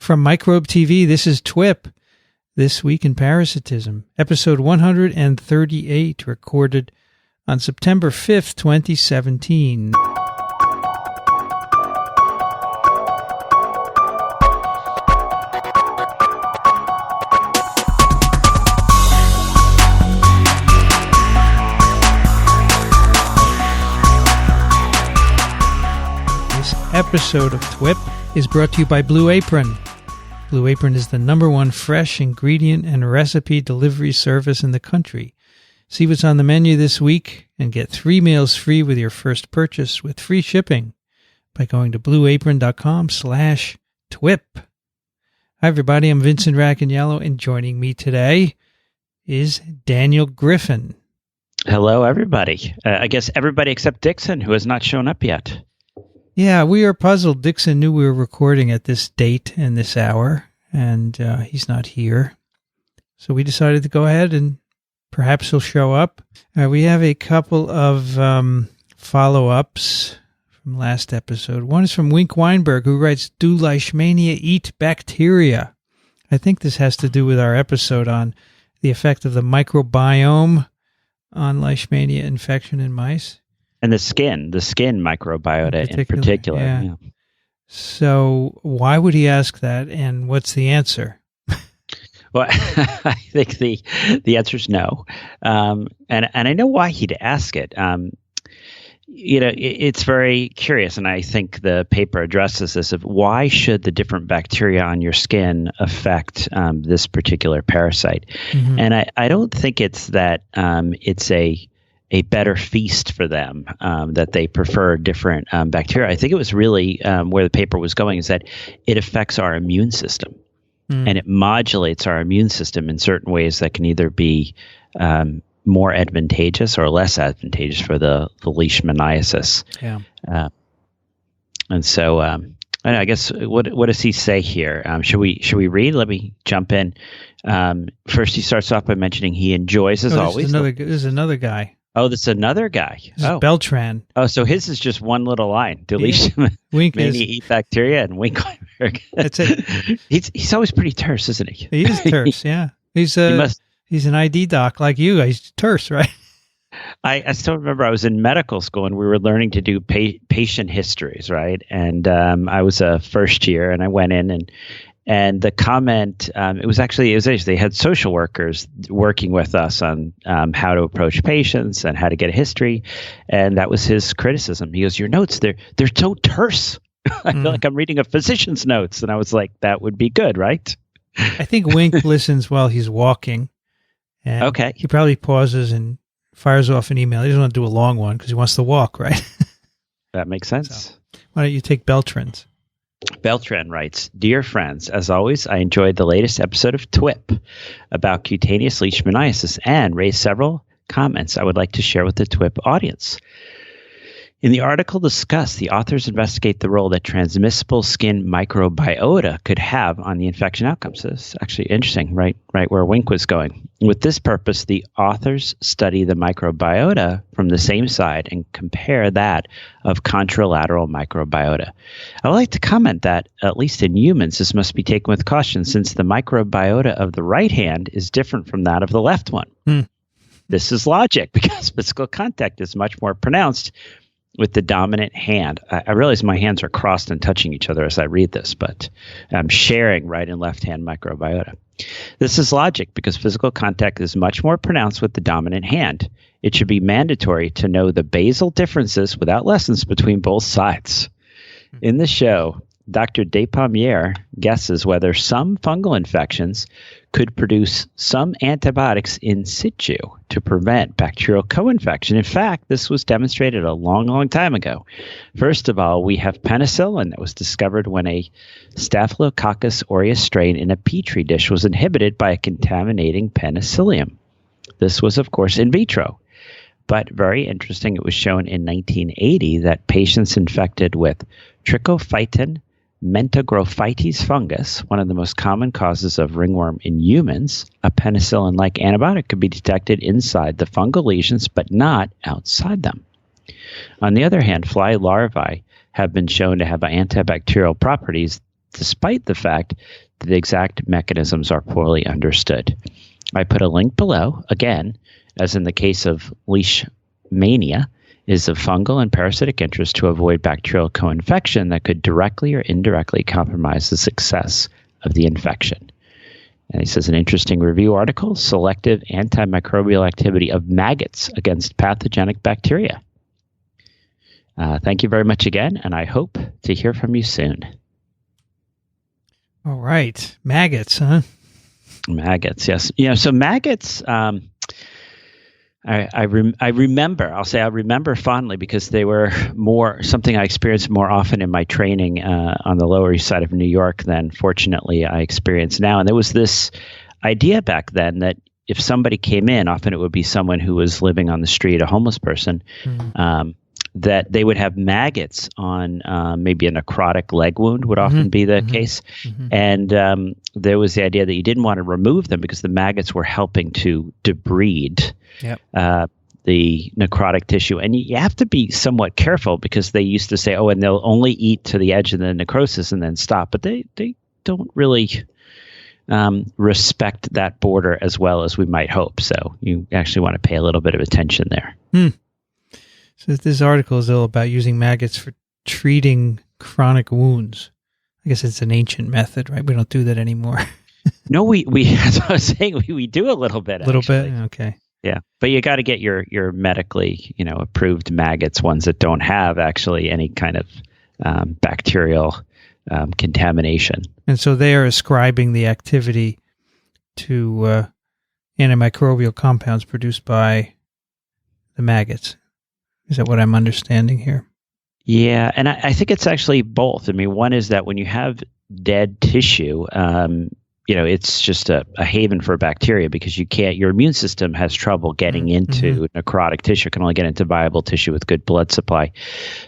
From Microbe TV, this is TWiP, This Week in Parasitism, episode 138, recorded on September 5th, 2017. This episode of TWiP is brought to you by Blue Apron. Blue Apron is the #1 fresh ingredient and recipe delivery service in the country. See what's on the menu this week and get 3 meals free with your first purchase with free shipping by going to blueapron.com/TWiP. Hi, everybody. I'm Vincent Racaniello, and joining me today is Daniel Griffin. Hello, everybody. I guess everybody except Dixon, who has not shown up yet. Yeah, we are puzzled. Dixon knew we were recording at this date and this hour, and he's not here. So we decided to go ahead and perhaps he'll show up. We have a couple of follow-ups from last episode. One is from Wink Weinberg, who writes, "Do Leishmania eat bacteria?" I think this has to do with our episode on the effect of the microbiome on Leishmania infection in mice. And the skin microbiota in particular. Yeah. So why would he ask that, and what's the answer? Well, I think the answer is no. And I know why he'd ask it. It's very curious, and I think the paper addresses this, of why should the different bacteria on your skin affect this particular parasite. Mm-hmm. And I don't think it's that it's a better feast for them, that they prefer different bacteria. I think it was really where the paper was going is that it affects our immune system, and it modulates our immune system in certain ways that can either be more advantageous or less advantageous for the Leishmaniasis. Yeah. And so I guess what does he say here? Should we read? Let me jump in. First, he starts off by mentioning he enjoys, as always. This is another guy. Oh, that's another guy. This is Beltran. Oh, so his is just one little line. Leishmania eat bacteria and Wink. That's it. He's always pretty terse, isn't he? He is terse, yeah. He's an ID doc like you. He's terse, right? I still remember I was in medical school and we were learning to do patient histories, right? And I was a first year and I went in and the comment, it was actually they had social workers working with us on how to approach patients and how to get a history. And that was his criticism. He goes, "Your notes, they're so terse. I feel like I'm reading a physician's notes." And I was like, that would be good, right? I think Wink listens while he's walking. And okay. He probably pauses and fires off an email. He doesn't want to do a long one because he wants to walk, right? That makes sense. So, why don't you take Beltran's? Beltran writes, "Dear friends, as always, I enjoyed the latest episode of TWiP about cutaneous leishmaniasis and raised several comments I would like to share with the TWiP audience. In the article discussed, the authors investigate the role that transmissible skin microbiota could have on the infection outcomes." So it's actually interesting, right where Wink was going. With this purpose, the authors study the microbiota from the same side and compare that of contralateral microbiota. I would like to comment that, at least in humans, this must be taken with caution since the microbiota of the right hand is different from that of the left one. This is logic because physical contact is much more pronounced with the dominant hand. I realize my hands are crossed and touching each other as I read this, but I'm sharing right and left hand microbiota. This is logic because physical contact is much more pronounced with the dominant hand. It should be mandatory to know the basal differences without lessons between both sides. In the show, Dr. Despommier guesses whether some fungal infections could produce some antibiotics in situ to prevent bacterial co-infection. In fact, this was demonstrated a long, long time ago. First of all, we have penicillin that was discovered when a Staphylococcus aureus strain in a petri dish was inhibited by a contaminating penicillium. This was, of course, in vitro. But very interesting, it was shown in 1980 that patients infected with Trichophyton mentagrophytes fungus, one of the most common causes of ringworm in humans, a penicillin-like antibiotic could be detected inside the fungal lesions, but not outside them. On the other hand, fly larvae have been shown to have antibacterial properties despite the fact that the exact mechanisms are poorly understood. I put a link below, again, as in the case of Leishmania, is of fungal and parasitic interest to avoid bacterial co-infection that could directly or indirectly compromise the success of the infection. And he says, an interesting review article, selective antimicrobial activity of maggots against pathogenic bacteria. Thank you very much again, and I hope to hear from you soon. All right. Maggots, huh? Maggots, yes. So maggots, I remember fondly because they were something I experienced more often in my training on the Lower East Side of New York than, fortunately, I experience now. And there was this idea back then that if somebody came in, often it would be someone who was living on the street, a homeless person, that they would have maggots on maybe a necrotic leg wound would often be the case. And there was the idea that you didn't want to remove them because the maggots were helping to debride the necrotic tissue. And you have to be somewhat careful because they used to say, and they'll only eat to the edge of the necrosis and then stop. But they don't really respect that border as well as we might hope. So you actually want to pay a little bit of attention there. So this article is all about using maggots for treating chronic wounds. I guess it's an ancient method, right? We don't do that anymore. No, we as I was saying, we do a little bit. Okay. Yeah, but you got to get your medically, approved maggots, ones that don't have actually any kind of bacterial contamination. And so they are ascribing the activity to antimicrobial compounds produced by the maggots. Is that what I'm understanding here? Yeah, and I think it's actually both. I mean, one is that when you have dead tissue, it's just a haven for bacteria because your immune system has trouble getting into necrotic tissue, can only get into viable tissue with good blood supply.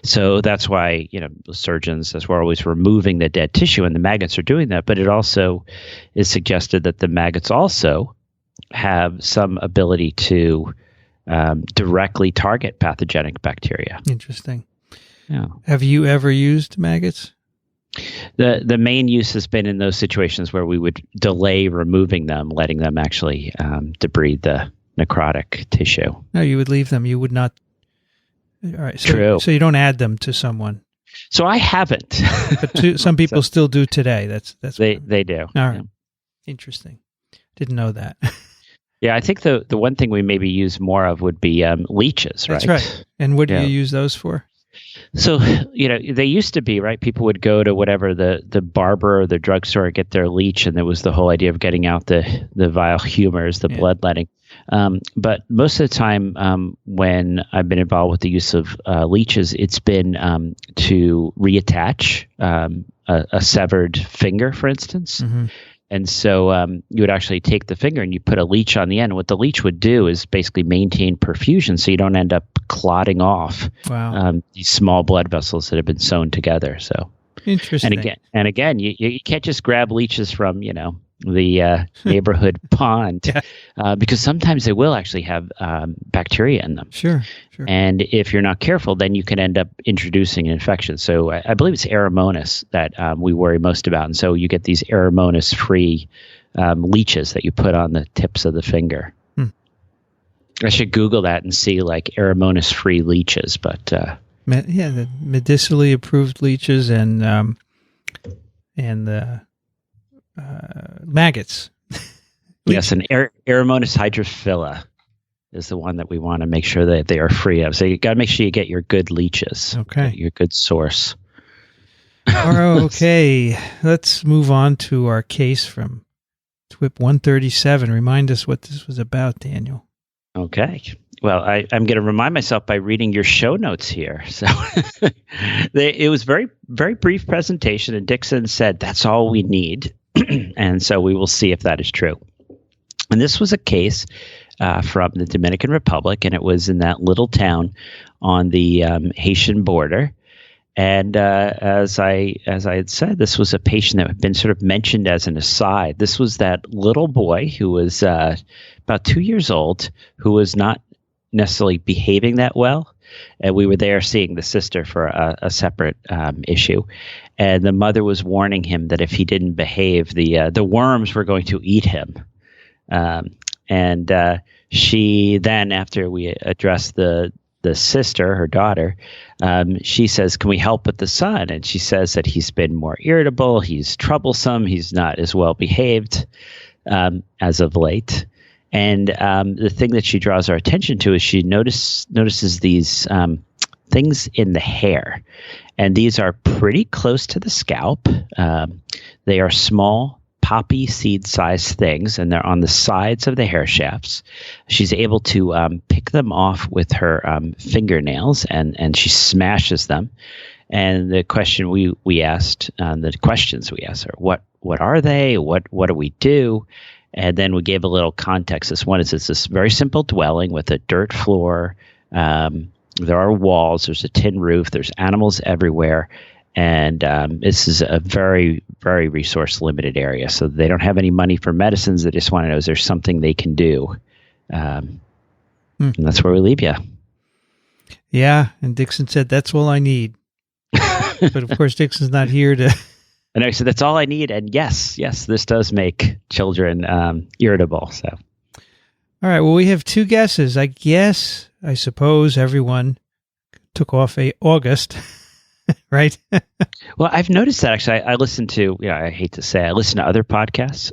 So that's why, surgeons, as we're always removing the dead tissue, and the maggots are doing that. But it also is suggested that the maggots also have some ability to directly target pathogenic bacteria. Interesting. Yeah. Have you ever used maggots? The main use has been in those situations where we would delay removing them, letting them actually debride the necrotic tissue. No, you would leave them. You would not. All right. So, True. So you don't add them to someone. So I haven't. But some people still do today. That's they do. All right. Yeah. Interesting. Didn't know that. Yeah, I think the one thing we maybe use more of would be leeches, right? That's right. And what do you use those for? So, they used to be, right? People would go to whatever the barber or the drugstore, get their leech, and there was the whole idea of getting out the vile humors, the bloodletting. But most of the time when I've been involved with the use of leeches, it's been to reattach a severed finger, for instance. And so you would actually take the finger and you put a leech on the end. What the leech would do is basically maintain perfusion so you don't end up clotting off these small blood vessels that have been sewn together. So interesting. And again, you can't just grab leeches from, the neighborhood pond because sometimes they will actually have bacteria in them. Sure. And if you're not careful, then you can end up introducing an infection. So I believe it's Aeromonas that we worry most about. And so you get these Aeromonas-free leeches that you put on the tips of the finger. I should Google that and see like Aeromonas-free leeches, but the medicinally approved leeches and the maggots. Yes, and Aeromonas hydrophila is the one that we want to make sure that they are free of. So you got to make sure you get your good leeches. Okay, your good source. Okay, let's move on to our case from TWiP 137. Remind us what this was about, Daniel. Okay. Well, I'm going to remind myself by reading your show notes here. So it was very, very brief presentation, and Dixon said that's all we need. And so we will see if that is true. And this was a case from the Dominican Republic, and it was in that little town on the Haitian border. And as I had said, this was a patient that had been sort of mentioned as an aside. This was that little boy who was about 2 years old, who was not necessarily behaving that well. and we were there seeing the sister for a separate issue. And the mother was warning him that if he didn't behave, the worms were going to eat him. And she then, after we addressed the sister, her daughter, she says, "Can we help with the son?" And she says that he's been more irritable, he's troublesome, he's not as well behaved as of late. And the thing that she draws our attention to is she notices these things in the hair. And these are pretty close to the scalp. They are small poppy seed-sized things, and they're on the sides of the hair shafts. She's able to pick them off with her fingernails, and she smashes them. And the question we asked, the questions we asked her, what are they? What do we do? And then we gave a little context. This one is it's this very simple dwelling with a dirt floor. There are walls. There's a tin roof. There's animals everywhere. And this is a very, very resource-limited area. So they don't have any money for medicines. They just want to know, is there something they can do? And that's where we leave you. Yeah, and Dixon said, "That's all I need." But, of course, Dixon's not here to... And I said, "That's all I need." And yes, this does make children irritable. So, all right, well, we have two guesses. I suppose everyone took off August. Right? Well, I've noticed that actually. I listen to, I hate to say, I listen to other podcasts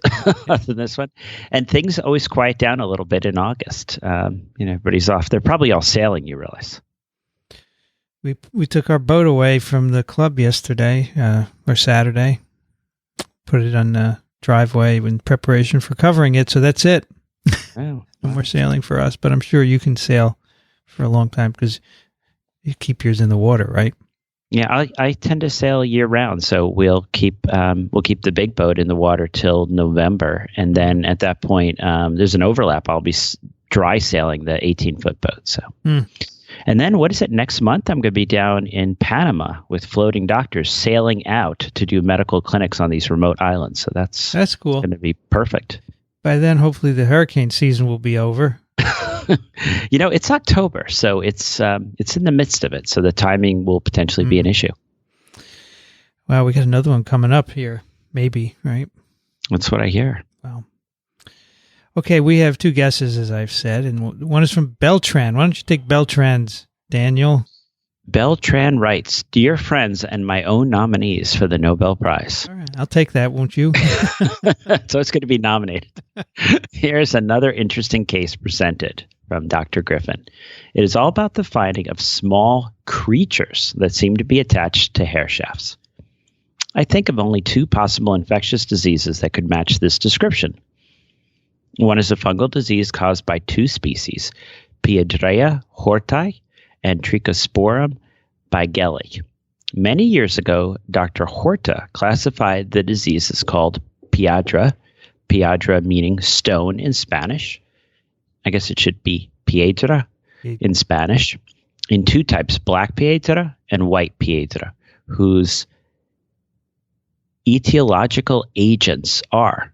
other than this one, and things always quiet down a little bit in August. Everybody's off. They're probably all sailing, you realize. We took our boat away from the club yesterday, or Saturday, put it on the driveway in preparation for covering it, so that's it. Oh. No more sailing for us, but I'm sure you can sail for a long time because you keep yours in the water, right? Yeah, I tend to sail year round, so we'll keep the big boat in the water till November, and then at that point, there's an overlap. I'll be dry sailing the 18-foot boat. So, and then what is it next month? I'm going to be down in Panama with floating doctors sailing out to do medical clinics on these remote islands. So that's cool. Going to be perfect. By then, hopefully, the hurricane season will be over. It's October, so it's in the midst of it. So the timing will potentially be an issue. Wow, we got another one coming up here, maybe, right? That's what I hear. Wow. Okay, we have two guesses, as I've said, and one is from Beltran. Why don't you take Beltran's, Daniel? Beltran writes, "Dear friends and my own nominees for the Nobel Prize." All right, I'll take that, won't you? So it's going to be nominated. Here's another interesting case presented from Dr. Griffin. It is all about the finding of small creatures that seem to be attached to hair shafts. I think of only two possible infectious diseases that could match this description. One is a fungal disease caused by two species, Piedrea horti and Trichosporum bigeli. Many years ago, Dr. Horta classified the disease as called piedra meaning stone in Spanish. I guess it should be piedra in Spanish, in two types, black piedra and white piedra, whose etiological agents are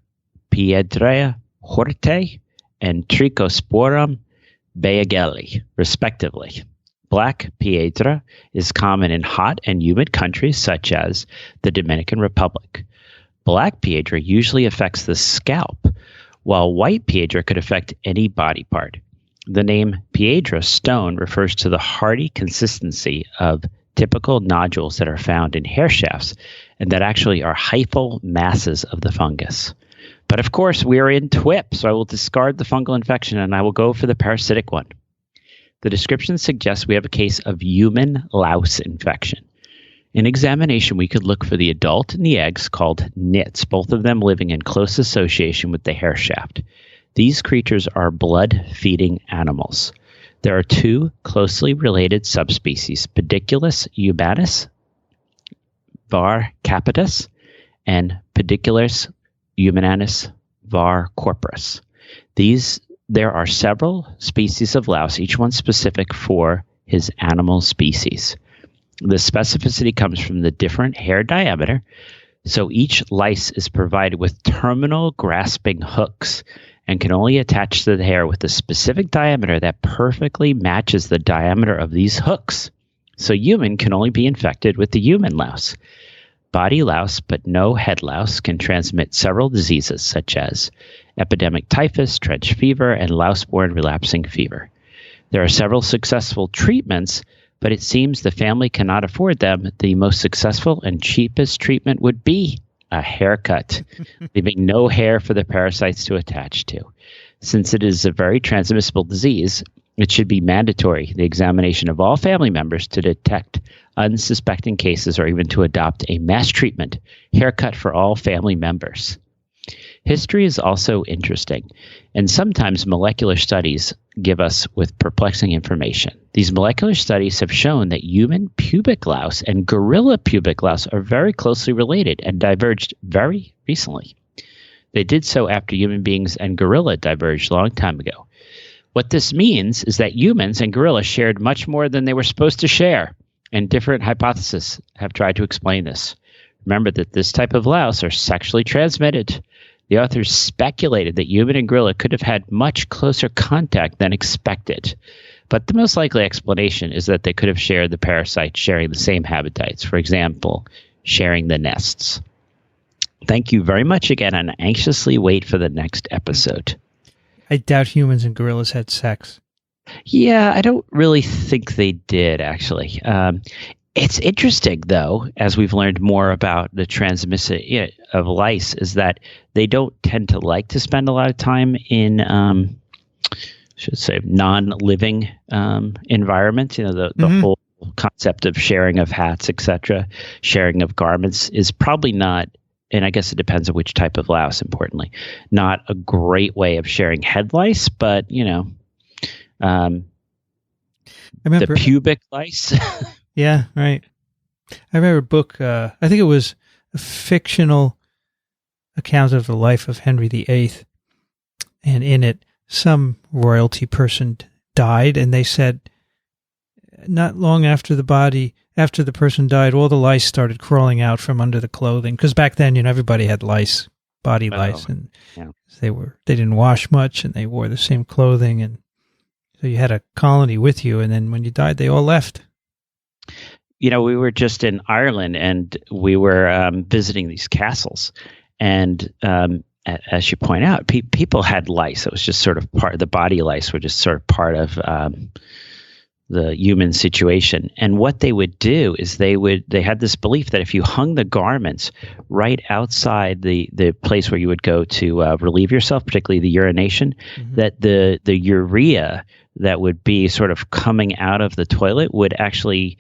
Piedrea horti and Trichosporum bigeli, respectively. Black piedra is common in hot and humid countries such as the Dominican Republic. Black piedra usually affects the scalp, while white piedra could affect any body part. The name piedra stone refers to the hardy consistency of typical nodules that are found in hair shafts and that actually are hyphal masses of the fungus. But of course, we are in TWiP, so I will discard the fungal infection and I will go for the parasitic one. The description suggests we have a case of human louse infection. In examination, we could look for the adult and the eggs called nits, both of them living in close association with the hair shaft. These creatures are blood-feeding animals. There are two closely related subspecies, Pediculus ubanus, var capitis, and Pediculus humananus, var corporus. There are several species of louse, each one specific for his animal species. The specificity comes from the different hair diameter, so each lice is provided with terminal grasping hooks, and can only attach to the hair with a specific diameter that perfectly matches the diameter of these hooks. So human can only be infected with the human louse. Body louse, but no head louse, can transmit several diseases such as epidemic typhus, trench fever, and louse-borne relapsing fever. There are several successful treatments, but it seems the family cannot afford them. The most successful and cheapest treatment would be a haircut, leaving no hair for the parasites to attach to. Since it is a very transmissible disease, it should be mandatory, the examination of all family members to detect unsuspecting cases or even to adopt a mass treatment, haircut for all family members. History is also interesting, and sometimes molecular studies give us with perplexing information. These molecular studies have shown that human pubic louse and gorilla pubic louse are very closely related and diverged very recently. They did so after human beings and gorilla diverged a long time ago. What this means is that humans and gorillas shared much more than they were supposed to share, and different hypotheses have tried to explain this. Remember that this type of louse are sexually transmitted. The authors speculated that human and gorilla could have had much closer contact than expected. But the most likely explanation is that they could have shared the parasites sharing the same habitats, for example, sharing the nests. Thank you very much again, and anxiously wait for the next episode. I doubt humans and gorillas had sex. Yeah, I don't really think they did, actually. It's interesting, though, as we've learned more about the transmission of lice, is that they don't tend to like to spend a lot of time in, non-living environments. The whole concept of sharing of hats, etc., sharing of garments is probably not, and I guess it depends on which type of louse, importantly, not a great way of sharing head lice, but, the pubic lice. Yeah, right. I remember a book, I think it was a fictional account of the life of Henry VIII, and in it, some royalty person died, and they said not long after the person died, all the lice started crawling out from under the clothing, because back then, everybody had lice, body lice, and they didn't wash much, and they wore the same clothing, and so you had a colony with you, and then when you died, they all left. We were just in Ireland, and we were visiting these castles. And as you point out, people had lice. It was just sort of part of the body lice were just sort of part of the human situation. And what they would do is they had this belief that if you hung the garments right outside the place where you would go to relieve yourself, particularly the urination, that the urea that would be sort of coming out of the toilet would actually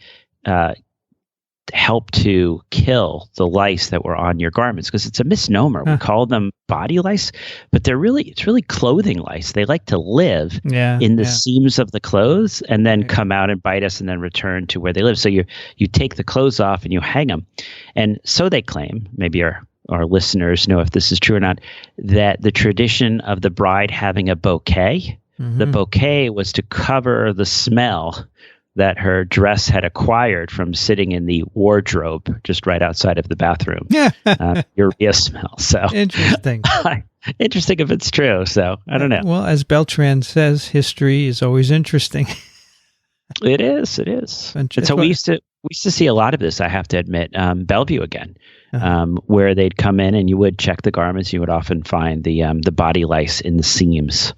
help to kill the lice that were on your garments, because it's a misnomer. We call them body lice, but it's really clothing lice. They like to live in the seams of the clothes and then come out and bite us and then return to where they live. So you take the clothes off and you hang them. And so they claim, maybe our listeners know if this is true or not, that the tradition of the bride having a bouquet, the bouquet was to cover the smell that her dress had acquired from sitting in the wardrobe just right outside of the bathroom. Urea smell. So interesting. Interesting if it's true. So I don't know. Well, as Beltran says, history is always interesting. It is. And so we used to see a lot of this, I have to admit, Bellevue again, where they'd come in and you would check the garments. You would often find the body lice in the seams.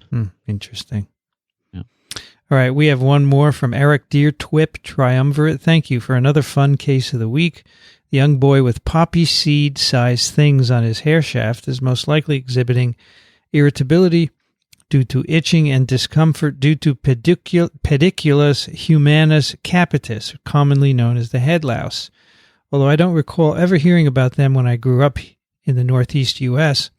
Interesting. All right, we have one more from Eric. Dear TWiP Triumvirate, thank you for another fun case of the week. The young boy with poppy seed-sized things on his hair shaft is most likely exhibiting irritability due to itching and discomfort due to pediculus humanus capitis, commonly known as the head louse. Although I don't recall ever hearing about them when I grew up in the Northeast U.S.,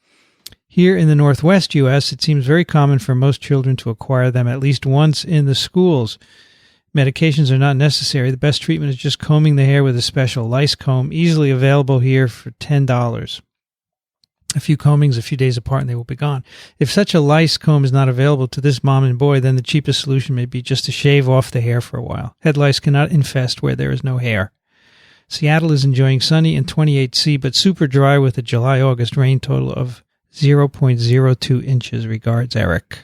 here in the Northwest U.S., it seems very common for most children to acquire them at least once in the schools. Medications are not necessary. The best treatment is just combing the hair with a special lice comb, easily available here for $10. A few combings a few days apart and they will be gone. If such a lice comb is not available to this mom and boy, then the cheapest solution may be just to shave off the hair for a while. Head lice cannot infest where there is no hair. Seattle is enjoying sunny and 28 C, but super dry with a July-August rain total of 0.02 inches. Regards, Eric.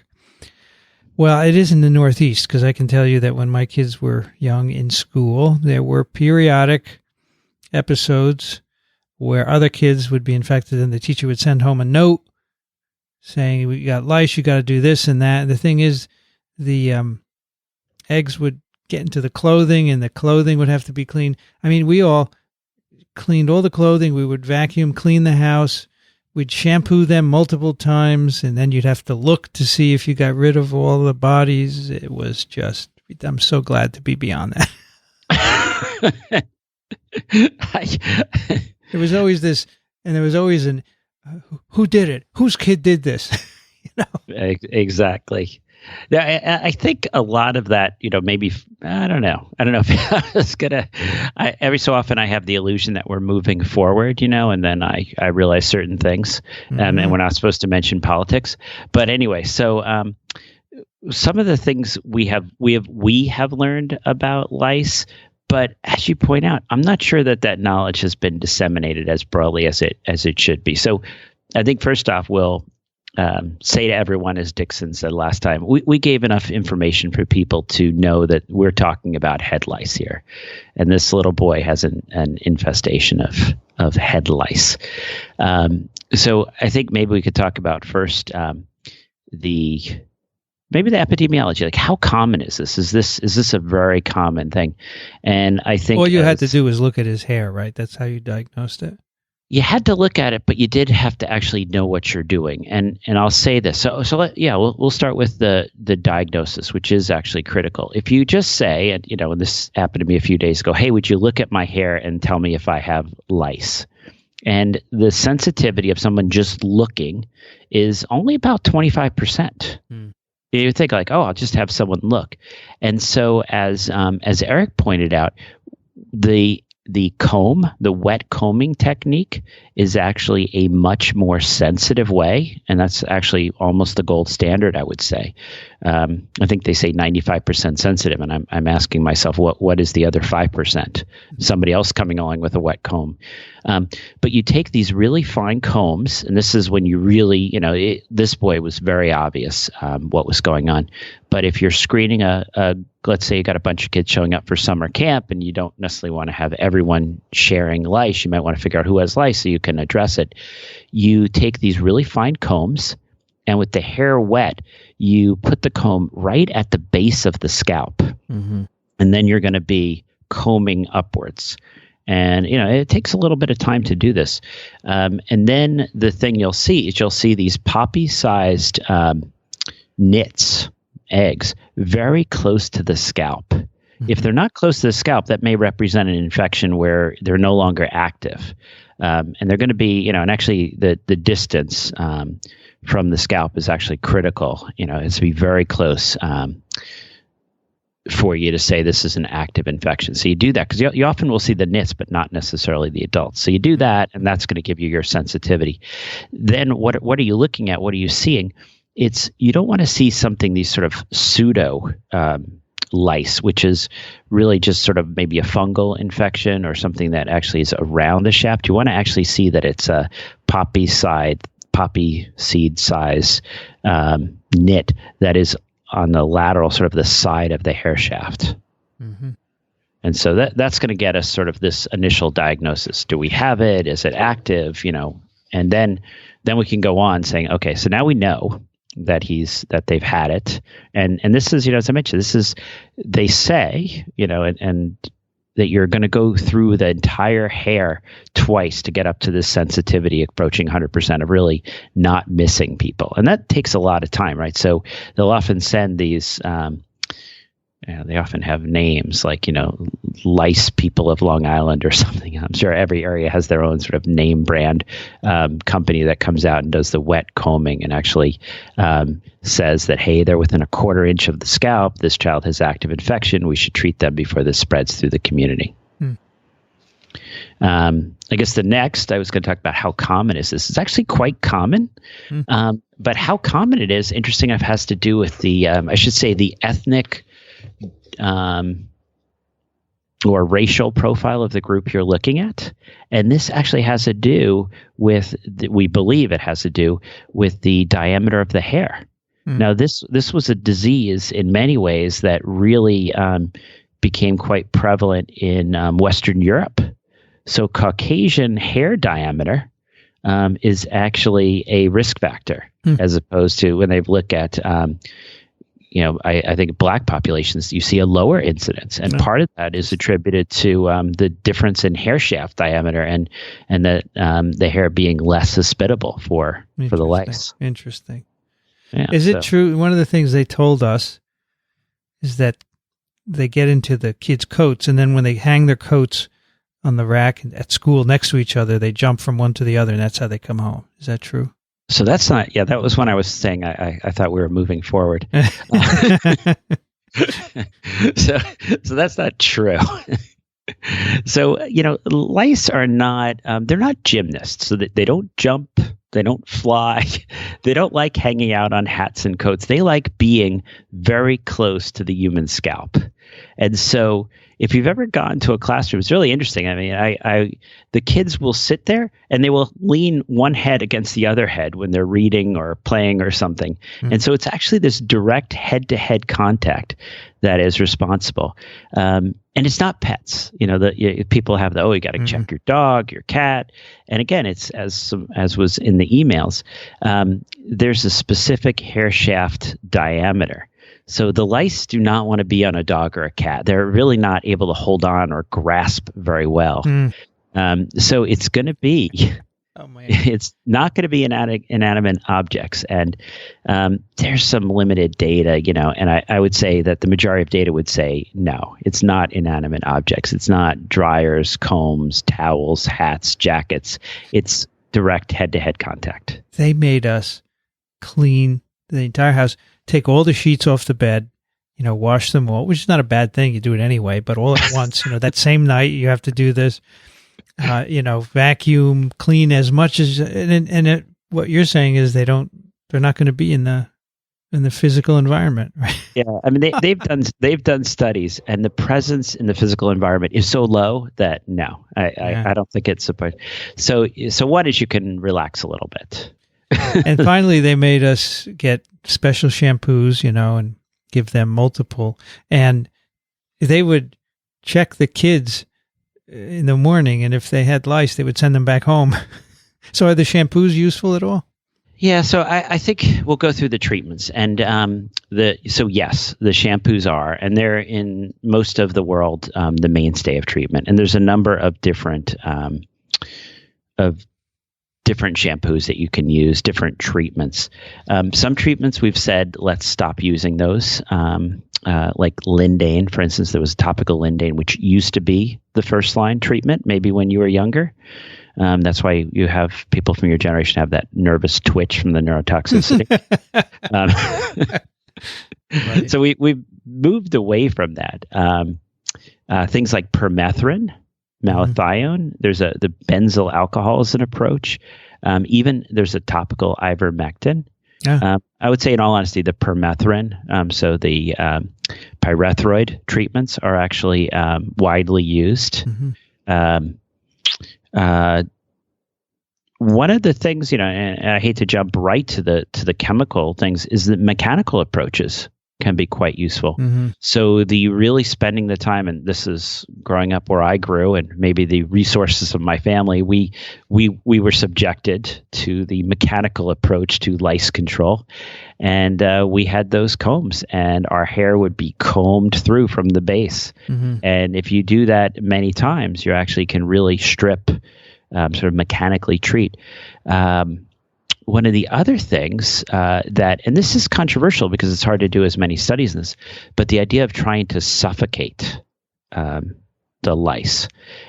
Well, it is in the Northeast, because I can tell you that when my kids were young in school, there were periodic episodes where other kids would be infected and the teacher would send home a note saying, we got lice, you got to do this and that. And the thing is, the eggs would get into the clothing and the clothing would have to be cleaned. I mean, we all cleaned all the clothing. We would vacuum, clean the house. We'd shampoo them multiple times, and then you'd have to look to see if you got rid of all the bodies. It was just, I'm so glad to be beyond that. There was always this, and there was always an, who did it? Whose kid did this? Exactly. I think a lot of that, maybe, I don't know if I was every so often I have the illusion that we're moving forward, and then I realize certain things, and we're not supposed to mention politics. But anyway, so some of the things we have learned about lice, but as you point out, I'm not sure that knowledge has been disseminated as broadly as it should be. So I think first off, we'll say to everyone, as Dixon said last time, we gave enough information for people to know that we're talking about head lice here. And this little boy has an infestation of head lice. So I think maybe we could talk about first the epidemiology. Like, how common is this? Is this a very common thing? And I think all you had to do was look at his hair, right? That's how you diagnosed it. You had to look at it, but you did have to actually know what you're doing. And I'll say this. We'll start with the diagnosis, which is actually critical. If you just say, and this happened to me a few days ago, hey, would you look at my hair and tell me if I have lice? And the sensitivity of someone just looking is only about 25%. You think like, oh, I'll just have someone look. And so as Eric pointed out, the wet combing technique is actually a much more sensitive way, and that's actually almost the gold standard, I would say. I think they say 95% sensitive, and I'm asking myself, what is the other 5%? Somebody else coming along with a wet comb. But you take these really fine combs, and this is when you really, this boy was very obvious what was going on. But if you're screening let's say you got a bunch of kids showing up for summer camp and you don't necessarily want to have everyone sharing lice, you might want to figure out who has lice so you can address it. You take these really fine combs, and with the hair wet, you put the comb right at the base of the scalp. And then you're going to be combing upwards. And, it takes a little bit of time to do this. And then the thing you'll see these poppy-sized nits, eggs, very close to the scalp. If they're not close to the scalp, that may represent an infection where they're no longer active. And they're going to be, and actually the distance from the scalp is actually critical. It's to be very close for you to say this is an active infection. So you do that because you often will see the nits, but not necessarily the adults. So you do that, and that's going to give you your sensitivity. Then what are you looking at? What are you seeing? You don't want to see something, these sort of pseudo lice, which is really just sort of maybe a fungal infection or something that actually is around the shaft. You want to actually see that it's a poppy seed size nit that is on the lateral, sort of the side of the hair shaft. And so that's going to get us sort of this initial diagnosis. Do we have it? Is it active? And then we can go on saying, okay, so now we know that they've had it. And this is, as I mentioned, they say, and that you're going to go through the entire hair twice to get up to this sensitivity approaching 100% of really not missing people. And that takes a lot of time, right? So they'll often send these, they often have names like, Lice People of Long Island or something. I'm sure every area has their own sort of name brand company that comes out and does the wet combing and actually says that, hey, they're within a 1/4 inch of the scalp. This child has active infection. We should treat them before this spreads through the community. I guess the next, I was going to talk about how common is this. It's actually quite common. But how common it is, interesting enough, has to do with the ethnic or racial profile of the group you're looking at. And this actually has to do with, we believe it has to do with the diameter of the hair. Now, this was a disease in many ways that really became quite prevalent in Western Europe. So Caucasian hair diameter is actually a risk factor, as opposed to when they look at, I think Black populations, you see a lower incidence. And part of that is attributed to the difference in hair shaft diameter and the hair being less hospitable for the lice. Interesting. Yeah, is it true? One of the things they told us is that they get into the kids' coats, and then when they hang their coats on the rack at school next to each other, they jump from one to the other, and that's how they come home. Is that true? So that's not, that was when I was saying I thought we were moving forward. So that's not true. So, lice are not, they're not gymnasts, so that they don't jump, they don't fly, they don't like hanging out on hats and coats. They like being very close to the human scalp. And so if you've ever gone to a classroom, it's really interesting. I mean, the kids will sit there and they will lean one head against the other head when they're reading or playing or something. And so it's actually this direct head-to-head contact that is responsible. And it's not pets. People have you got to check your dog, your cat. And again, it's as was in the emails, there's a specific hair shaft diameter. So the lice do not want to be on a dog or a cat. They're really not able to hold on or grasp very well. So it's going to be, it's not going to be inanimate objects. And there's some limited data, and I would say that the majority of data would say, no, it's not inanimate objects. It's not dryers, combs, towels, hats, jackets. It's direct head-to-head contact. They made us clean the entire house. Take all the sheets off the bed, wash them all, which is not a bad thing. You do it anyway, but all at once, that same night you have to do this, vacuum, clean as much as, what you're saying is they're not going to be in the physical environment, right? Yeah. I mean, they've done studies, and the presence in the physical environment is so low that no, I don't think it's supposed. So one is you can relax a little bit. And finally, they made us get special shampoos, and give them multiple. And they would check the kids in the morning, and if they had lice, they would send them back home. So are the shampoos useful at all? Yeah, so I think we'll go through the treatments. And yes, the shampoos are, and they're in most of the world the mainstay of treatment. And there's a number of different shampoos that you can use, different treatments. Some treatments we've said, let's stop using those. Like Lindane, for instance, there was topical Lindane, which used to be the first line treatment, maybe when you were younger. That's why you have people from your generation have that nervous twitch from the neurotoxicity. Right. So we've moved away from that. Things like permethrin, malathion. There's the benzyl alcohol is an approach. Even there's a topical ivermectin. I would say, in all honesty, the permethrin, so the pyrethroid treatments are actually widely used. One of the things, and I hate to jump right to the chemical things, is that mechanical approaches can be quite useful. So the really spending the time, and this is growing up where I grew, and maybe the resources of my family, we were subjected to the mechanical approach to lice control, and we had those combs, and our hair would be combed through from the base. And if you do that many times, you actually can really strip, sort of mechanically treat. One of the other things and this is controversial because it's hard to do as many studies in this, but the idea of trying to suffocate the lice.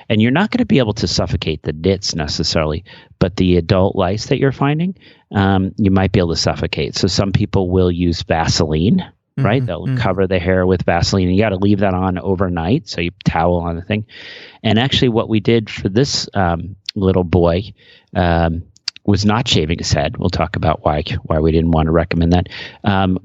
And you're not going to be able to suffocate the nits necessarily, but the adult lice that you're finding, you might be able to suffocate. So some people will use Vaseline, right? They'll cover the hair with Vaseline, and you got to leave that on overnight. So you towel on the thing. And actually what we did for this little boy, was not shaving his head. We'll talk about why we didn't want to recommend that.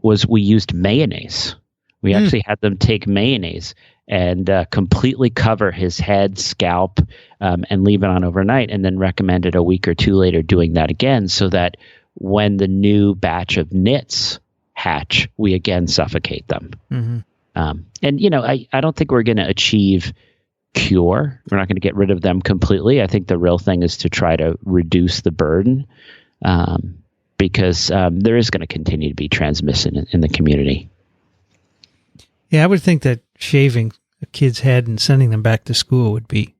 Was we used mayonnaise. We actually had them take mayonnaise and completely cover his head, scalp, and leave it on overnight, and then recommended a week or two later doing that again, so that when the new batch of nits hatch, we again suffocate them. Mm-hmm. And I don't think we're going to achieve cure. We're not going to get rid of them completely. I think the real thing is to try to reduce the burden, because there is going to continue to be transmission in the community. Yeah, I would think that shaving a kid's head and sending them back to school would be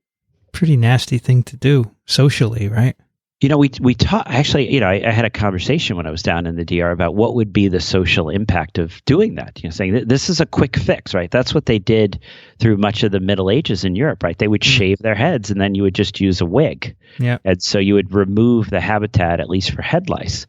a pretty nasty thing to do socially, right? We talked, actually, I had a conversation when I was down in the DR about what would be the social impact of doing that, saying that this is a quick fix, right? That's what they did through much of the Middle Ages in Europe, right? They would shave their heads and then you would just use a wig. Yeah. And so you would remove the habitat, at least for head lice.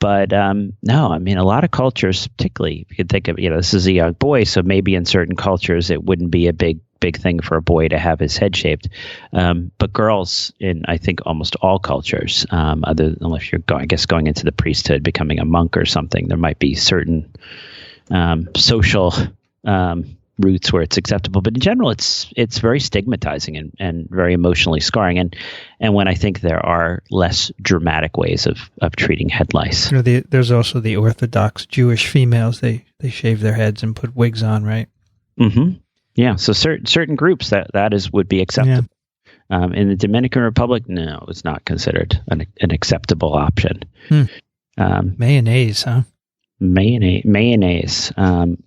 But no, I mean, a lot of cultures, particularly, you could think of, this is a young boy, so maybe in certain cultures it wouldn't be a big thing for a boy to have his head shaved. But girls, in I think almost all cultures, unless you're going into the priesthood, becoming a monk or something, there might be certain social routes where it's acceptable. But in general, it's very stigmatizing and very emotionally scarring. And when I think there are less dramatic ways of treating head lice. There's also the Orthodox Jewish females. They shave their heads and put wigs on, right? Mm-hmm. Yeah. So certain groups would be acceptable. Yeah. In the Dominican Republic, no, it's not considered an acceptable option. Mayonnaise, huh? Mayonnaise, and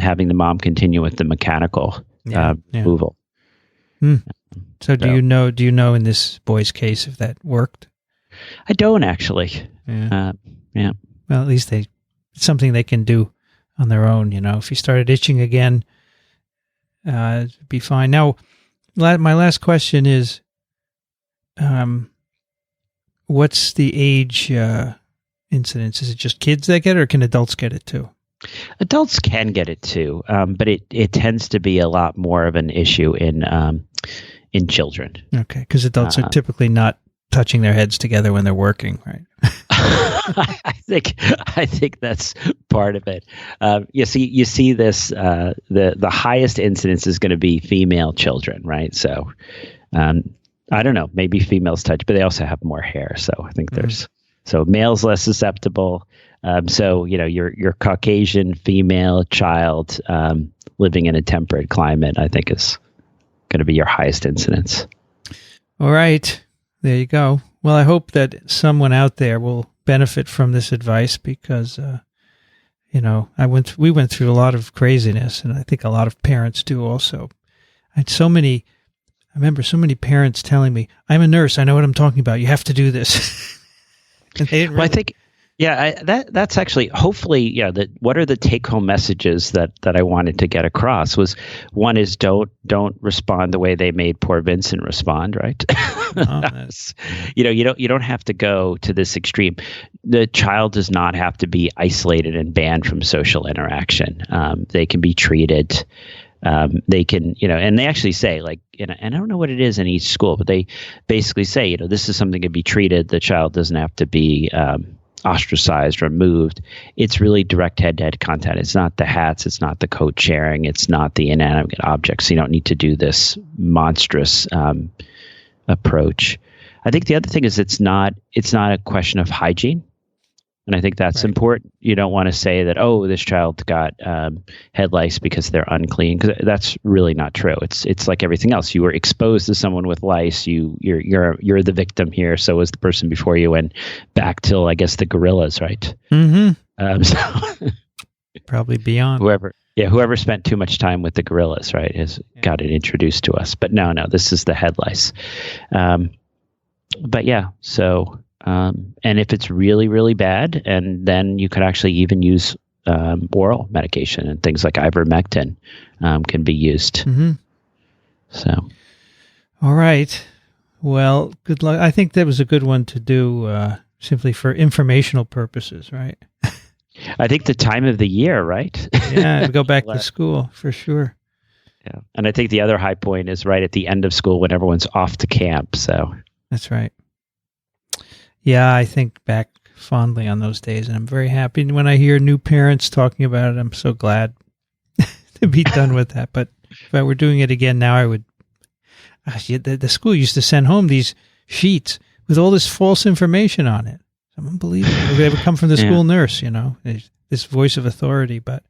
having the mom continue with the mechanical removal. So do you know in this boy's case if that worked? I don't actually. Yeah. Well, at least it's something they can do on their own. If he started itching again, it'd be fine. Now, my last question is, what's the age incidence? Is it just kids that get it, or can adults get it too? Adults can get it too, but it tends to be a lot more of an issue in children. Okay, because adults are typically not touching their heads together when they're working, right? I think that's part of it. You see this. The highest incidence is going to be female children, right? So I don't know. Maybe females touch, but they also have more hair. So I think there's so males less susceptible. So your Caucasian female child living in a temperate climate, I think, is going to be your highest incidence. All right. There you go. Well, I hope that someone out there will benefit from this advice because, we went through a lot of craziness, and I think a lot of parents do also. I remember so many parents telling me, "I'm a nurse. I know what I'm talking about. You have to do this." And they didn't really... I think, that's actually hopefully, what are the take-home messages that I wanted to get across was, one is don't respond the way they made poor Vincent respond, right? You don't have to go to this extreme. The child does not have to be isolated and banned from social interaction. They can be treated. They can, and they actually say, and I don't know what it is in each school, but they basically say, this is something to be treated. The child doesn't have to be ostracized, removed. It's really direct head-to-head contact. It's not the hats. It's not the coat sharing. It's not the inanimate objects. You don't need to do this monstrous approach. I think the other thing is it's not a question of hygiene. And I think that's important. You don't want to say that, this child got head lice because they're unclean, because that's really not true. It's like everything else. You were exposed to someone with lice. You're the victim here. So was the person before you, and back till I guess the gorillas, right? Mm-hmm. Probably beyond whoever spent too much time with the gorillas, right, has got it introduced to us. But no, this is the head lice. So. And if it's really, really bad, and then you could actually even use oral medication, and things like ivermectin can be used. Mm-hmm. So, all right. Well, good luck. I think that was a good one to do simply for informational purposes, right? I think the time of the year, right? Yeah, go back to school for sure. Yeah, and I think the other high point is right at the end of school when everyone's off to camp. So that's right. Yeah, I think back fondly on those days, and I'm very happy. And when I hear new parents talking about it, I'm so glad. be done with that. But if I were doing it again now, I would. The school used to send home these sheets with all this false information on it. It's unbelievable. They would come from the school nurse, this voice of authority, but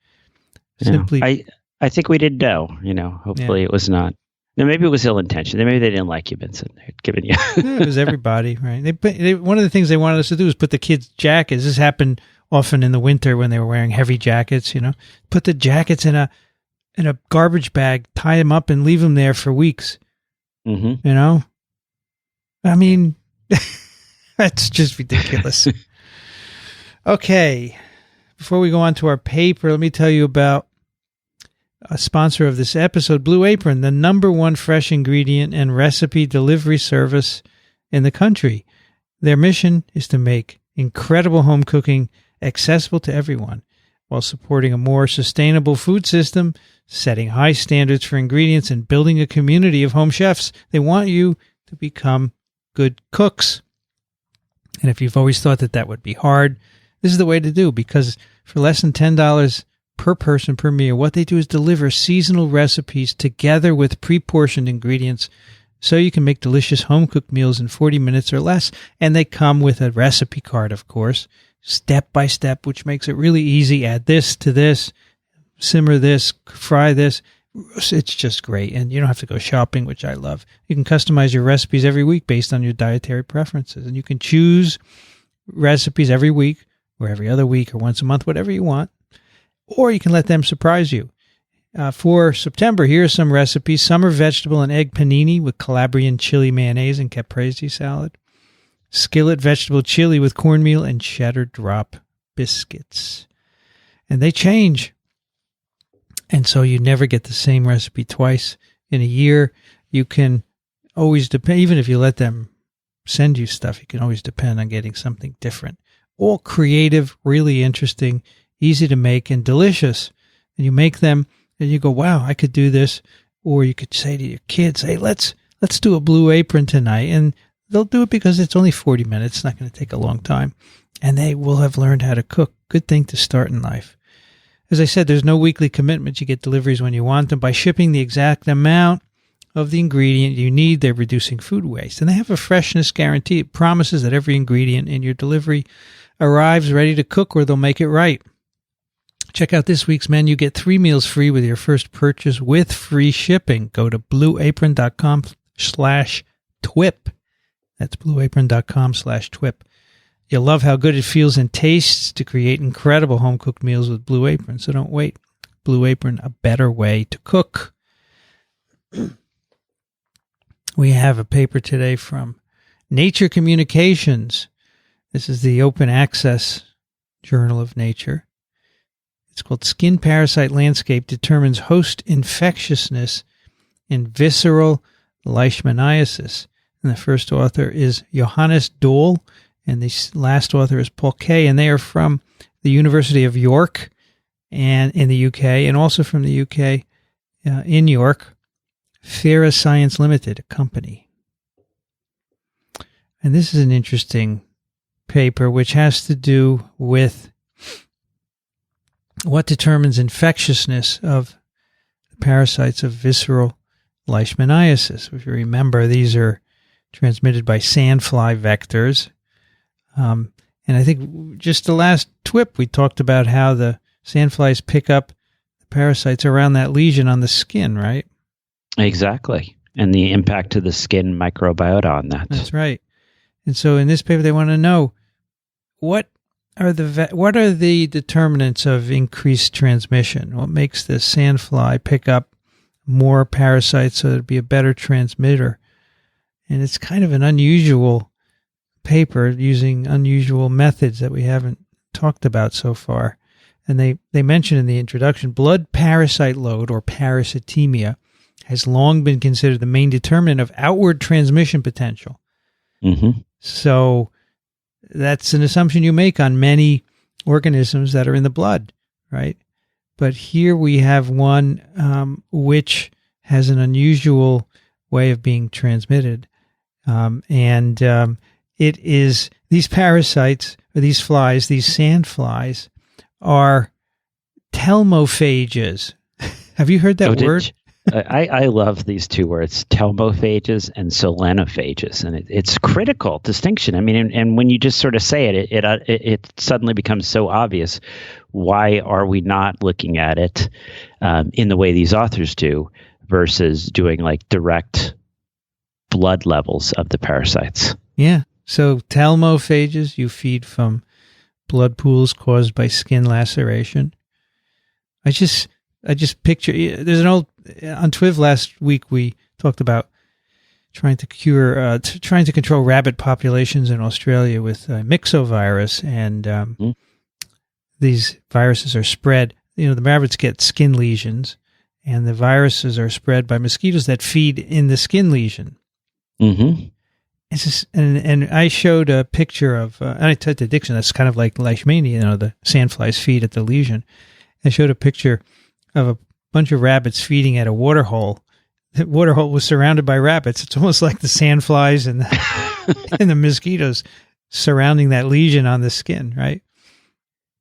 simply. I think we didn't know, hopefully it was not. Now, maybe it was ill-intentioned. Maybe they didn't like you, Vincent. They'd given you. It was everybody, right? One of the things they wanted us to do was put the kids' jackets. This happened often in the winter when they were wearing heavy jackets, Put the jackets in a garbage bag, tie them up, and leave them there for weeks. Mm-hmm. I mean, that's just ridiculous. Okay. Before we go on to our paper, let me tell you about a sponsor of this episode, Blue Apron, the #1 fresh ingredient and recipe delivery service in the country. Their mission is to make incredible home cooking accessible to everyone while supporting a more sustainable food system, setting high standards for ingredients, and building a community of home chefs. They want you to become good cooks. And if you've always thought that would be hard, this is the way to do, because for less than $10 per person per meal, what they do is deliver seasonal recipes together with pre-portioned ingredients so you can make delicious home-cooked meals in 40 minutes or less. And they come with a recipe card, of course, step by step, which makes it really easy. Add this to this, simmer this, fry this. It's just great. And you don't have to go shopping, which I love. You can customize your recipes every week based on your dietary preferences. And you can choose recipes every week or every other week or once a month, whatever you want. Or you can let them surprise you. For September, here are some recipes. Summer vegetable and egg panini with Calabrian chili mayonnaise and caprese salad. Skillet vegetable chili with cornmeal and cheddar drop biscuits. And they change. And so you never get the same recipe twice in a year. You can always depend, even if you let them send you stuff, you can always depend on getting something different. All creative, really interesting, easy to make, and delicious. And you make them and you go, wow, I could do this. Or you could say to your kids, hey, let's do a Blue Apron tonight. And they'll do it because it's only 40 minutes. It's not going to take a long time. And they will have learned how to cook. Good thing to start in life. As I said, there's no weekly commitment. You get deliveries when you want them. By shipping the exact amount of the ingredient you need, they're reducing food waste. And they have a freshness guarantee. It promises that every ingredient in your delivery arrives ready to cook, or they'll make it right. Check out this week's menu. Get 3 meals free with your first purchase with free shipping. Go to blueapron.com/TWiP. That's blueapron.com/TWiP. You'll love how good it feels and tastes to create incredible home-cooked meals with Blue Apron, so don't wait. Blue Apron, a better way to cook. We have a paper today from Nature Communications. This is the open access journal of Nature. It's called Skin Parasite Landscape Determines Host Infectiousness in Visceral Leishmaniasis. And the first author is Johannes Dohl, and the last author is Paul Kay, and they are from the University of York and in the UK, and also from the UK in York, Fera Science Limited, a company. And this is an interesting paper which has to do with what determines infectiousness of the parasites of visceral leishmaniasis. If you remember, these are transmitted by sandfly vectors. And I think just the last TWiP, we talked about how the sandflies pick up the parasites around that lesion on the skin, right? Exactly. And the impact to the skin microbiota on that. That's right. And so in this paper, they want to know what are the determinants of increased transmission? What makes the sandfly pick up more parasites so that it'd be a better transmitter? And it's kind of an unusual paper using unusual methods that we haven't talked about so far. And they mention in the introduction, blood parasite load, or parasitemia, has long been considered the main determinant of outward transmission potential. Mm-hmm. So that's an assumption you make on many organisms that are in the blood, right? But here we have one which has an unusual way of being transmitted. It is these parasites, or these flies, these sand flies, are telmophages. Have you heard that word? I love these two words, telmophages and solenophages, and it's critical distinction. I mean, and when you just sort of say it suddenly becomes so obvious. Why are we not looking at it in the way these authors do versus doing like direct blood levels of the parasites? Yeah. So telmophages, you feed from blood pools caused by skin laceration. I just picture, there's an old, on TWiP last week, we talked about trying to control rabbit populations in Australia with myxovirus, and these viruses are spread. The rabbits get skin lesions, and the viruses are spread by mosquitoes that feed in the skin lesion. Mm-hmm. It's just, and I showed a picture of, and I typed addiction, that's kind of like Leishmania, the sandflies feed at the lesion. I showed a picture of a bunch of rabbits feeding at a water hole. The water hole was surrounded by rabbits. It's almost like the sandflies and and the mosquitoes surrounding that lesion on the skin, right?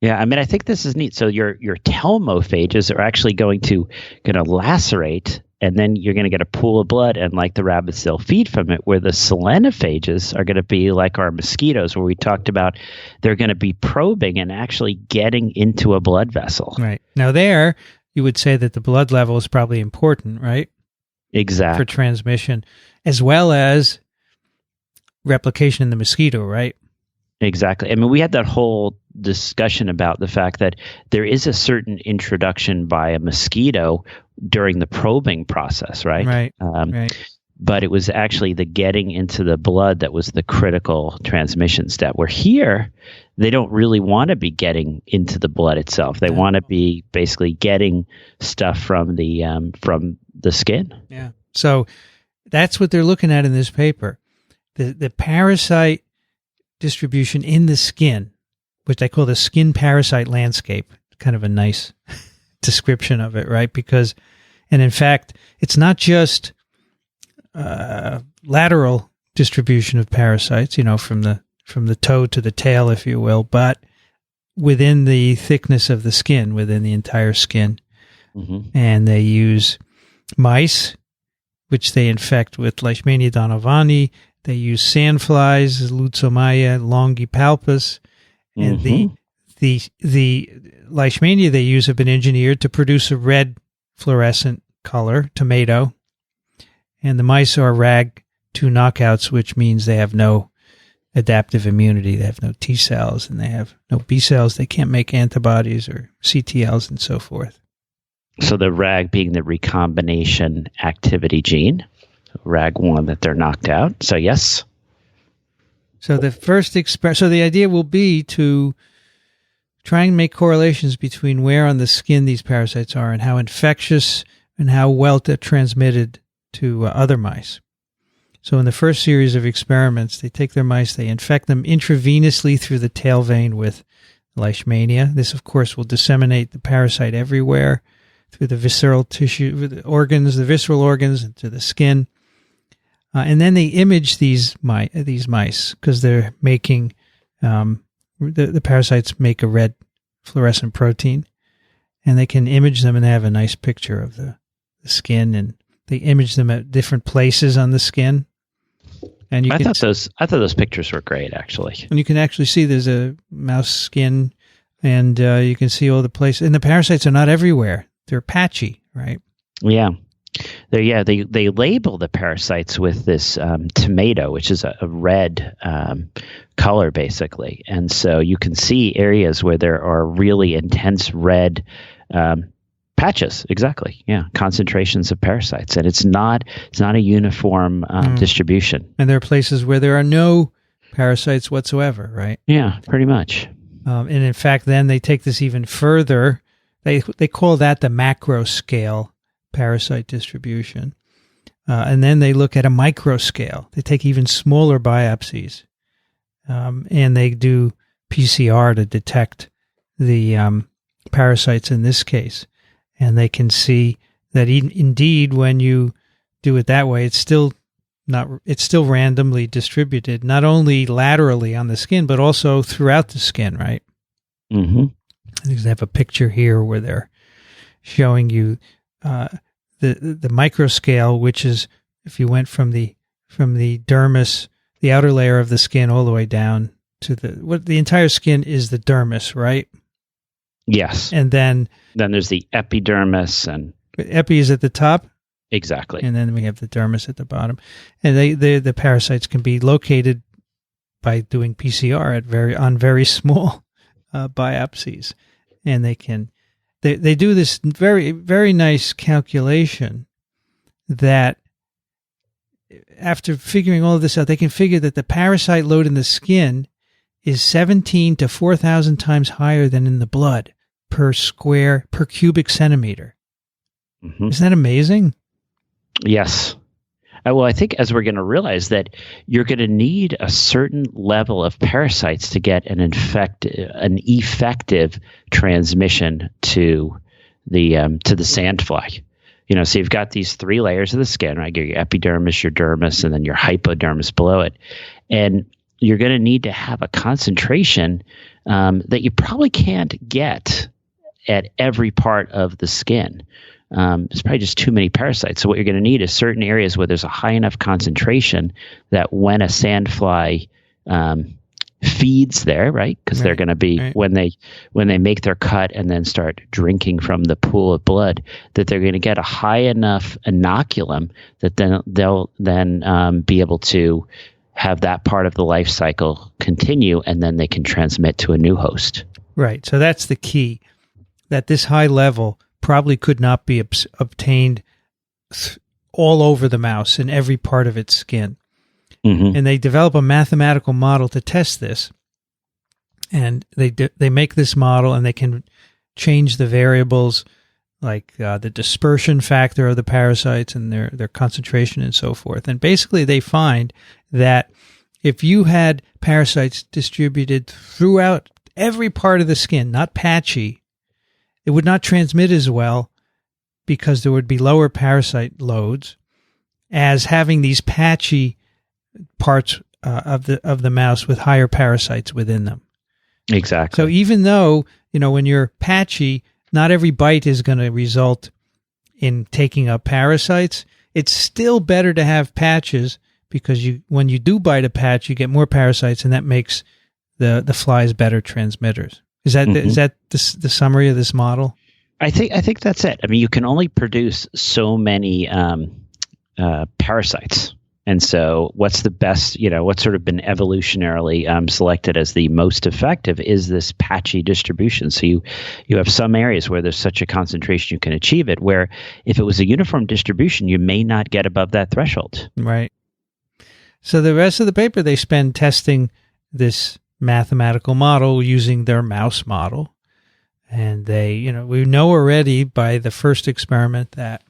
Yeah, I mean, I think this is neat. So your telmophages are actually going to lacerate, and then you're going to get a pool of blood, and like the rabbits, they'll feed from it, where the solenophages are going to be like our mosquitoes, where we talked about they're going to be probing and actually getting into a blood vessel. Right. Now there, you would say that the blood level is probably important, right? Exactly. For transmission, as well as replication in the mosquito, right? Exactly. I mean, we had that whole discussion about the fact that there is a certain introduction by a mosquito during the probing process, right? Right. Right. But it was actually the getting into the blood that was the critical transmission step. Where here, they don't really want to be getting into the blood itself. They want to be basically getting stuff from the skin. Yeah. So that's what they're looking at in this paper. The parasite distribution in the skin, which I call the skin parasite landscape. Kind of a nice description of it, right? Because, and in fact, it's not just lateral distribution of parasites, from the toe to the tail, if you will, but within the thickness of the skin, within the entire skin. Mm-hmm. And they use mice, which they infect with Leishmania donovani. They use sandflies, Lutzomia longipalpus, and the Leishmania they use have been engineered to produce a red fluorescent color, tomato, and the mice are RAG2 knockouts, which means they have no adaptive immunity. They have no T cells, and they have no B cells. They can't make antibodies or CTLs and so forth. So the RAG being the recombination activity gene, RAG1 that they're knocked out. So yes. So the first so the idea will be to try and make correlations between where on the skin these parasites are and how infectious and how well they're transmitted to other mice. So in the first series of experiments, they take their mice, they infect them intravenously through the tail vein with Leishmania. This, of course, will disseminate the parasite everywhere through the visceral tissue, the organs, the visceral organs, into the skin. And then they image these mice because they're making the parasites make a red fluorescent protein, and they can image them, and they have a nice picture of the skin, and they image them at different places on the skin. And I thought those pictures were great, actually. And you can actually see there's a mouse skin, and you can see all the places. And the parasites are not everywhere; they're patchy, right? Yeah. They label the parasites with this tomato, which is a red color, basically. And so you can see areas where there are really intense red patches. Exactly. Yeah. Concentrations of parasites. And it's not a uniform distribution. And there are places where there are no parasites whatsoever, right? Yeah, pretty much. And in fact, then they take this even further. They call that the macro scale parasite distribution. And then they look at a micro scale. They take even smaller biopsies. And they do PCR to detect the parasites in this case. And they can see that indeed when you do it that way, it's still randomly distributed, not only laterally on the skin, but also throughout the skin, right? Mm-hmm. I think they have a picture here where they're showing you the microscale, which is if you went from the dermis, the outer layer of the skin, all the way down to the entire skin is the dermis, right? Yes. And then there's the epidermis, and epi is at the top. Exactly. And then we have the dermis at the bottom. And the parasites can be located by doing PCR on very small biopsies. And they do this very, very nice calculation that after figuring all of this out, they can figure that the parasite load in the skin is 17 to 4,000 times higher than in the blood per cubic centimeter. Mm-hmm. Isn't that amazing? Yes. Well, I think as we're going to realize that you're going to need a certain level of parasites to get an effective transmission to the sandfly. So you've got these 3 layers of the skin, right? Your epidermis, your dermis, and then your hypodermis below it. And you're going to need to have a concentration that you probably can't get at every part of the skin. It's probably just too many parasites. So what you're going to need is certain areas where there's a high enough concentration that when a sandfly feeds there, right? Because they're going to be when they make their cut and then start drinking from the pool of blood, that they're going to get a high enough inoculum that then they'll be able to have that part of the life cycle continue, and then they can transmit to a new host. Right. So that's the key. That this high level probably could not be obtained all over the mouse in every part of its skin. Mm-hmm. And they develop a mathematical model to test this. And they make this model, and they can change the variables like the dispersion factor of the parasites and their concentration and so forth. And basically they find that if you had parasites distributed throughout every part of the skin, not patchy, it would not transmit as well because there would be lower parasite loads as having these patchy parts of the mouse with higher parasites within them. Exactly. So even though, when you're patchy, not every bite is going to result in taking up parasites, it's still better to have patches because when you do bite a patch, you get more parasites, and that makes the flies better transmitters. Is that the summary of this model? I think that's it. I mean, you can only produce so many parasites, and so what's the best? What's sort of been evolutionarily selected as the most effective is this patchy distribution. So you have some areas where there's such a concentration you can achieve it. Where if it was a uniform distribution, you may not get above that threshold. Right. So the rest of the paper they spend testing this mathematical model using their mouse model. And we know already by the first experiment that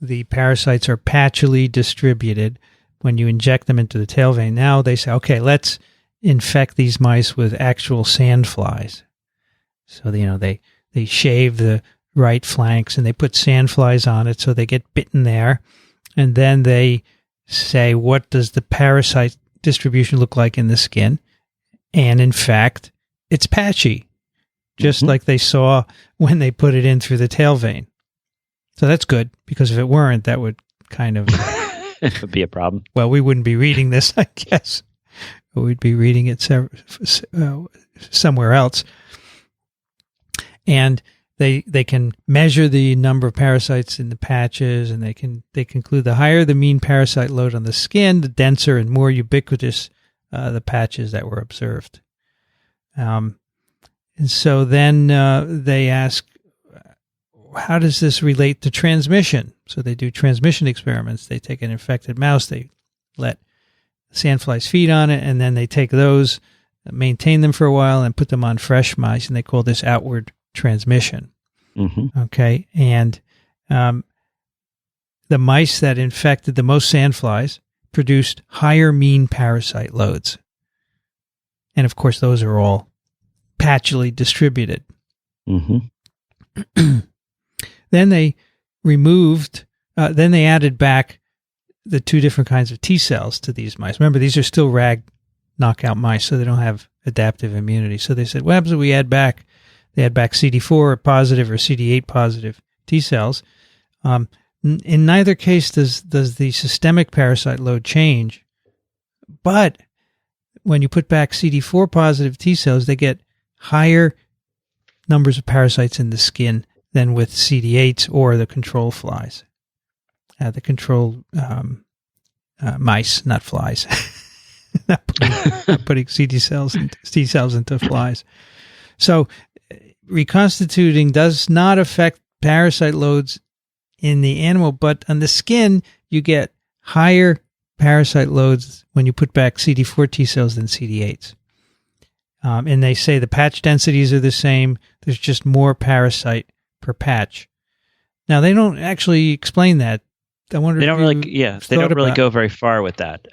the parasites are patchily distributed when you inject them into the tail vein. Now they say, okay, let's infect these mice with actual sandflies. So, they shave the right flanks and they put sandflies on it so they get bitten there. And then they say, what does the parasite distribution look like in the skin? And in fact, it's patchy, just like they saw when they put it in through the tail vein. So that's good, because if it weren't, that would kind of... it would be a problem. Well, we wouldn't be reading this, I guess. We'd be reading it somewhere else. And they can measure the number of parasites in the patches, and they conclude the higher the mean parasite load on the skin, the denser and more ubiquitous the patches that were observed. And so then they ask, how does this relate to transmission? So they do transmission experiments. They take an infected mouse, they let sandflies feed on it, and then they take those, maintain them for a while, and put them on fresh mice, and they call this outward transmission. Mm-hmm. Okay, and the mice that infected the most sandflies produced higher mean parasite loads. And of course, those are all patchily distributed. Mm-hmm. Then they added back the 2 different kinds of T cells to these mice. Remember, these are still rag knockout mice, so they don't have adaptive immunity. So they said, what happens if they add back CD4 positive or CD8 positive T cells? In neither case does the systemic parasite load change, but when you put back CD4 positive T cells, they get higher numbers of parasites in the skin than with CD8s or the control flies. The control mice, not flies. not putting CD cells and T cells into flies. So reconstituting does not affect parasite loads in the animal, but on the skin, you get higher parasite loads when you put back CD4 T cells than CD8s. And they say the patch densities are the same. There's just more parasite per patch. Now, they don't actually explain that. I wonder. They don't really go very far with that.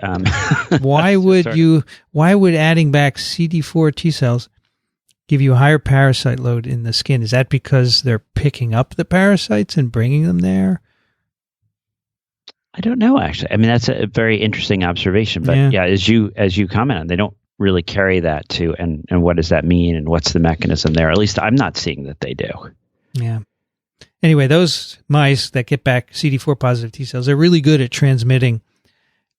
Why would adding back CD4 T cells give you a higher parasite load in the skin? Is that because they're picking up the parasites and bringing them there? I don't know, actually. I mean, that's a very interesting observation. But yeah, as you comment on, they don't really carry that to, and what does that mean, and what's the mechanism there? At least I'm not seeing that they do. Yeah. Anyway, those mice that get back CD4 positive T cells are really good at transmitting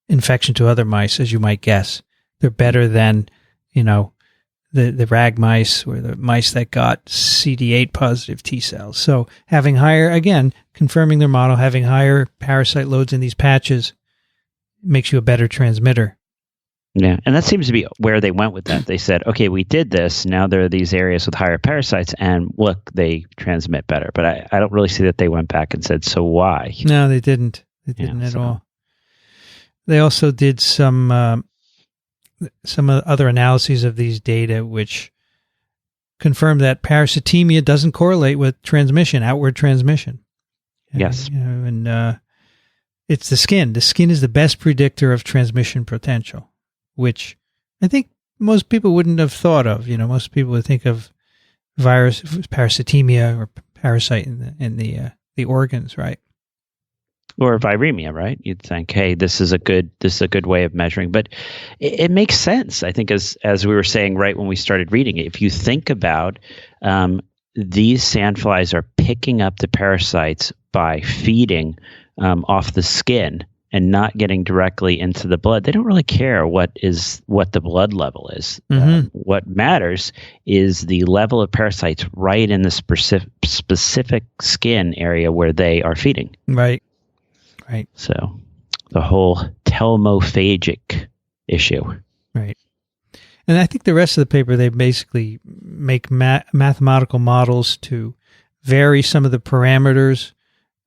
infection to other mice, as you might guess. They're better than, the rag mice or the mice that got CD8 positive T cells. So having higher, again, confirming their model, having higher parasite loads in these patches makes you a better transmitter. Yeah, and that seems to be where they went with that. They said, okay, we did this. Now there are these areas with higher parasites, and look, they transmit better. But I don't really see that they went back and said, so why? No, they didn't. They didn't at all. They also did some other analyses of these data, which confirmed that parasitemia doesn't correlate with transmission, outward transmission. Yes. It's the skin. The skin is the best predictor of transmission potential, which I think most people wouldn't have thought of. Most people would think of virus, parasitemia, or parasite in the organs, right? Or viremia, right? You'd think, hey, this is a good way of measuring. But it makes sense, I think, as we were saying right when we started reading it. If you think about these sandflies are picking up the parasites by feeding off the skin and not getting directly into the blood. They don't really care what the blood level is. Mm-hmm. What matters is the level of parasites right in the specific skin area where they are feeding. Right. Right. So the whole telmophagic issue. Right. And I think the rest of the paper, they basically make mathematical models to vary some of the parameters.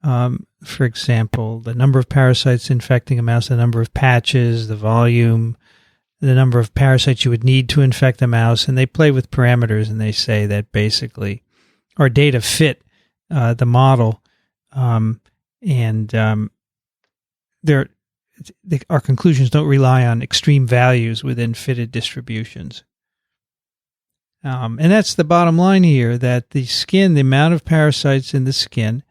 For example, the number of parasites infecting a mouse, the number of patches, the volume, the number of parasites you would need to infect a mouse. And they play with parameters, and they say that basically our data fit the model. Our conclusions don't rely on extreme values within fitted distributions. And that's the bottom line here, that the skin, the amount of parasites in the skin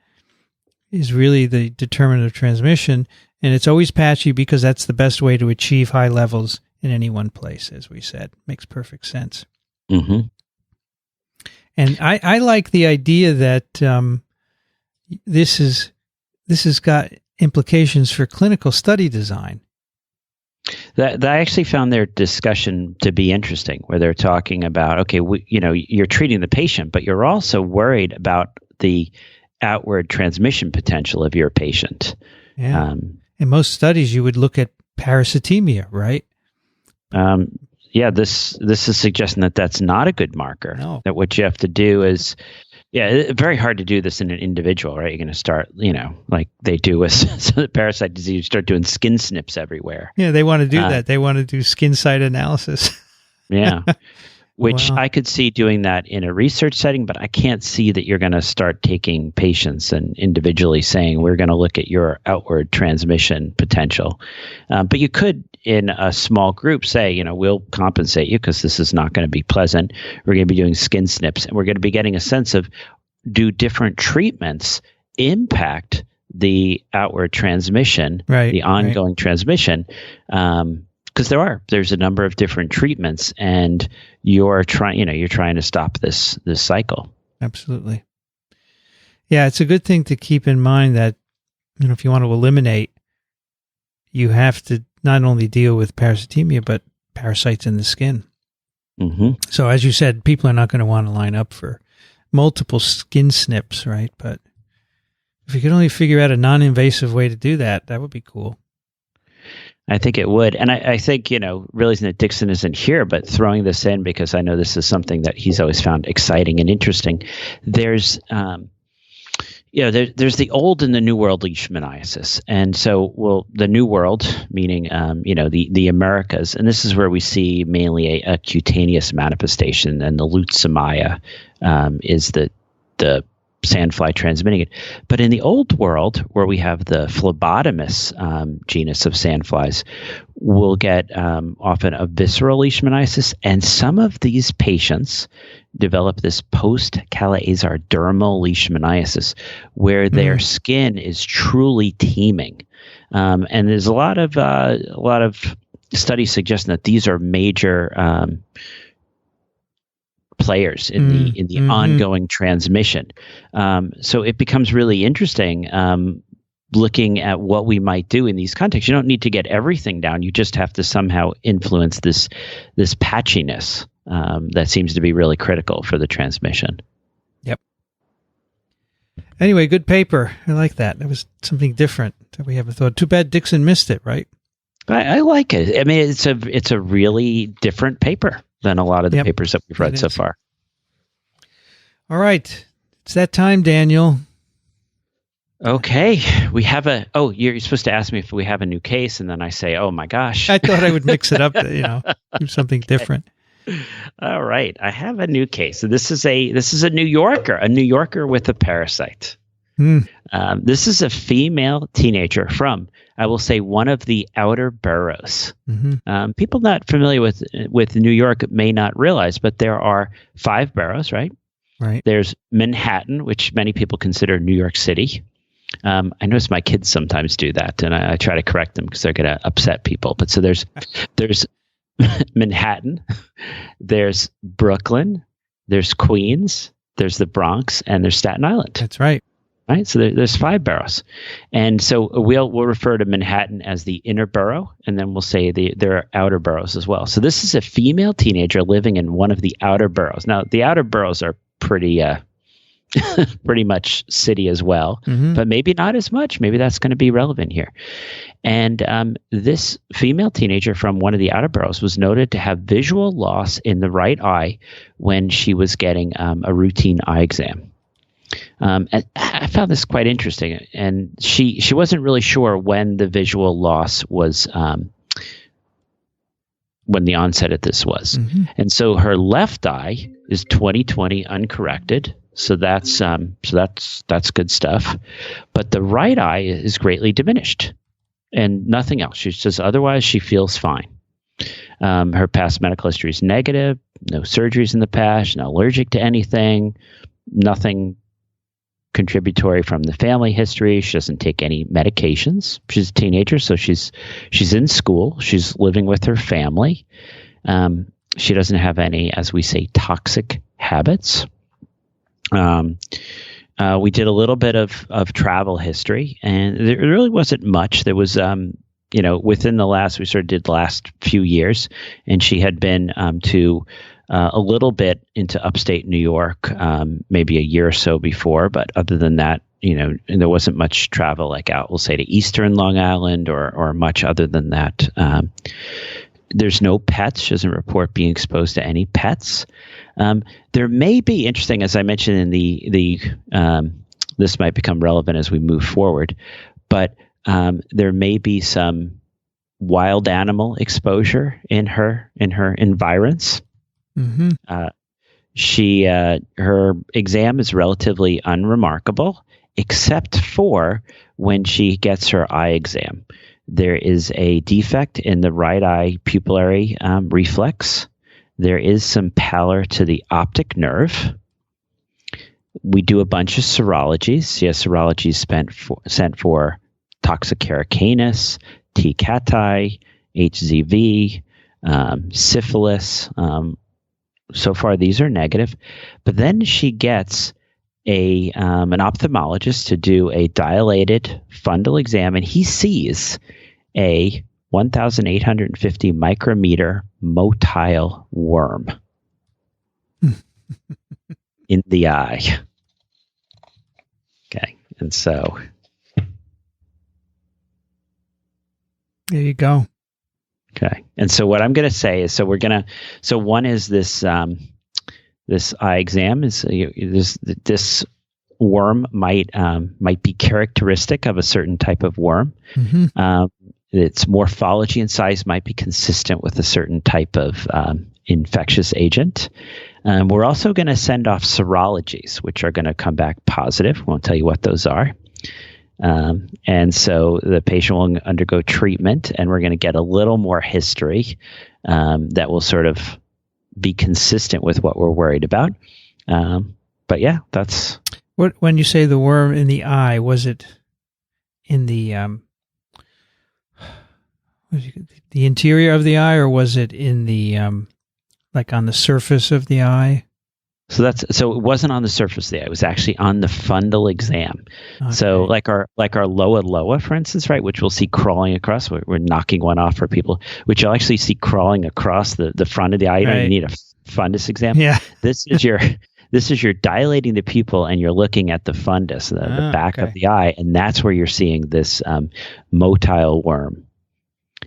is really the determinant of transmission, and it's always patchy because that's the best way to achieve high levels in any one place, as we said. Makes perfect sense. Mm-hmm. And I like the idea that this has got implications for clinical study design. That I actually found their discussion to be interesting, where they're talking about, okay, you're treating the patient, but you're also worried about the outward transmission potential of your patient. Yeah. In most studies, you would look at parasitemia, right? This is suggesting that that's not a good marker. No. That what you have to do is, it's very hard to do this in an individual, right? You're going to start, like they do with the parasite disease, you start doing skin snips everywhere. Yeah, they want to do that. They want to do skin site analysis. Yeah. Which I could see doing that in a research setting, but I can't see that you're going to start taking patients and individually saying, we're going to look at your outward transmission potential. But you could, in a small group, say, we'll compensate you because this is not going to be pleasant. We're going to be doing skin snips, and we're going to be getting a sense of, do different treatments impact the outward transmission, the ongoing transmission? Because there's a number of different treatments, and you're trying to stop this cycle. Absolutely. Yeah, it's a good thing to keep in mind that if you want to eliminate, you have to not only deal with parasitemia, but parasites in the skin. Mm-hmm. So as you said, people are not going to want to line up for multiple skin snips, right? But if you could only figure out a non-invasive way to do that, that would be cool. I think it would. And I think, realizing that Dixon isn't here, but throwing this in because I know this is something that he's always found exciting and interesting. There's, there's the old and the new world leishmaniasis. And so, the new world, meaning, the Americas, and this is where we see mainly a cutaneous manifestation, and the Leishmania is the sandfly transmitting it. But in the old world, where we have the phlebotomous genus of sandflies, we'll get often a visceral leishmaniasis, and some of these patients develop this post-cala-azar dermal leishmaniasis, where their skin is truly teeming. And there's a lot of studies suggesting that these are major players in the ongoing transmission. So it becomes really interesting looking at what we might do in these contexts. You don't need to get everything down. You just have to somehow influence this patchiness that seems to be really critical for the transmission. Yep. Anyway, good paper. I like that. That was something different that we haven't thought. Too bad Dixon missed it, right? I like it. I mean, it's a really different paper than a lot of the papers that we've read so far. All right. It's that time, Daniel. Okay. We have you're supposed to ask me if we have a new case, and then I say, oh my gosh. I thought I would mix it up, do something different. All right. I have a new case. So this is a New Yorker with a parasite. This is a female teenager from, I will say, one of the outer boroughs. Mm-hmm. People not familiar with New York may not realize, but there are 5 boroughs, right? Right. There's Manhattan, which many people consider New York City. I notice my kids sometimes do that, and I try to correct them because they're going to upset people. But so there's Manhattan, there's Brooklyn, there's Queens, there's the Bronx, and there's Staten Island. That's right. Right, so there's 5 boroughs, and so we'll refer to Manhattan as the inner borough, and then we'll say there are outer boroughs as well. So this is a female teenager living in one of the outer boroughs. Now, the outer boroughs are pretty much city as well, but maybe not as much. Maybe that's going to be relevant here. And this female teenager from one of the outer boroughs was noted to have visual loss in the right eye when she was getting a routine eye exam. And I found this quite interesting, and she wasn't really sure when the visual loss was, when the onset of this was. And so her left eye is 20/20 uncorrected, so that's good stuff. But the right eye is greatly diminished, and nothing else. She says otherwise she feels fine. Her past medical history is negative, no surgeries in the past, not allergic to anything, nothing contributory from the family history. She doesn't take any medications. She's a teenager, so she's in school. She's living with her family. She doesn't have any, as we say, toxic habits. We did a little bit of travel history, and there really wasn't much. There was, within the last few years, and she had been to a little bit into upstate New York, maybe a year or so before. But other than that, and there wasn't much travel like out, we'll say, to Eastern Long Island or much other than that. There's no pets. She doesn't report being exposed to any pets. There may be, interesting, as I mentioned in the this might become relevant as we move forward, but there may be some wild animal exposure in her environs. Her exam is relatively unremarkable, except for when she gets her eye exam. There is a defect in the right eye pupillary reflex. There is some pallor to the optic nerve. We do a bunch of serologies. She has serologies sent for toxocara canis, T. cati, HZV, syphilis. So far, these are negative. But then she gets an ophthalmologist to do a dilated fundal exam, and he sees a 1,850 micrometer motile worm in the eye. Okay, and so there you go. Okay, and so what I'm going to say is, so one is this this eye exam is this worm might be characteristic of a certain type of worm. Mm-hmm. Its morphology and size might be consistent with a certain type of infectious agent. We're also going to send off serologies, which are going to come back positive. Won't tell you what those are. And so the patient will undergo treatment, and we're going to get a little more history that will sort of be consistent with what we're worried about. But yeah, that's what. When you say the worm in the eye, was it in the interior of the eye, or was it in the like on the surface of the eye? So it wasn't on the surface of the eye. It was actually on the fundal exam. Okay. So like our Loa Loa, for instance, right, which we'll see crawling across. We're knocking one off for people, which you'll actually see crawling across the front of the eye. You don't need a fundus exam. Yeah. This is you're dilating the pupil, and you're looking at the fundus, the back of the eye, and that's where you're seeing this motile worm.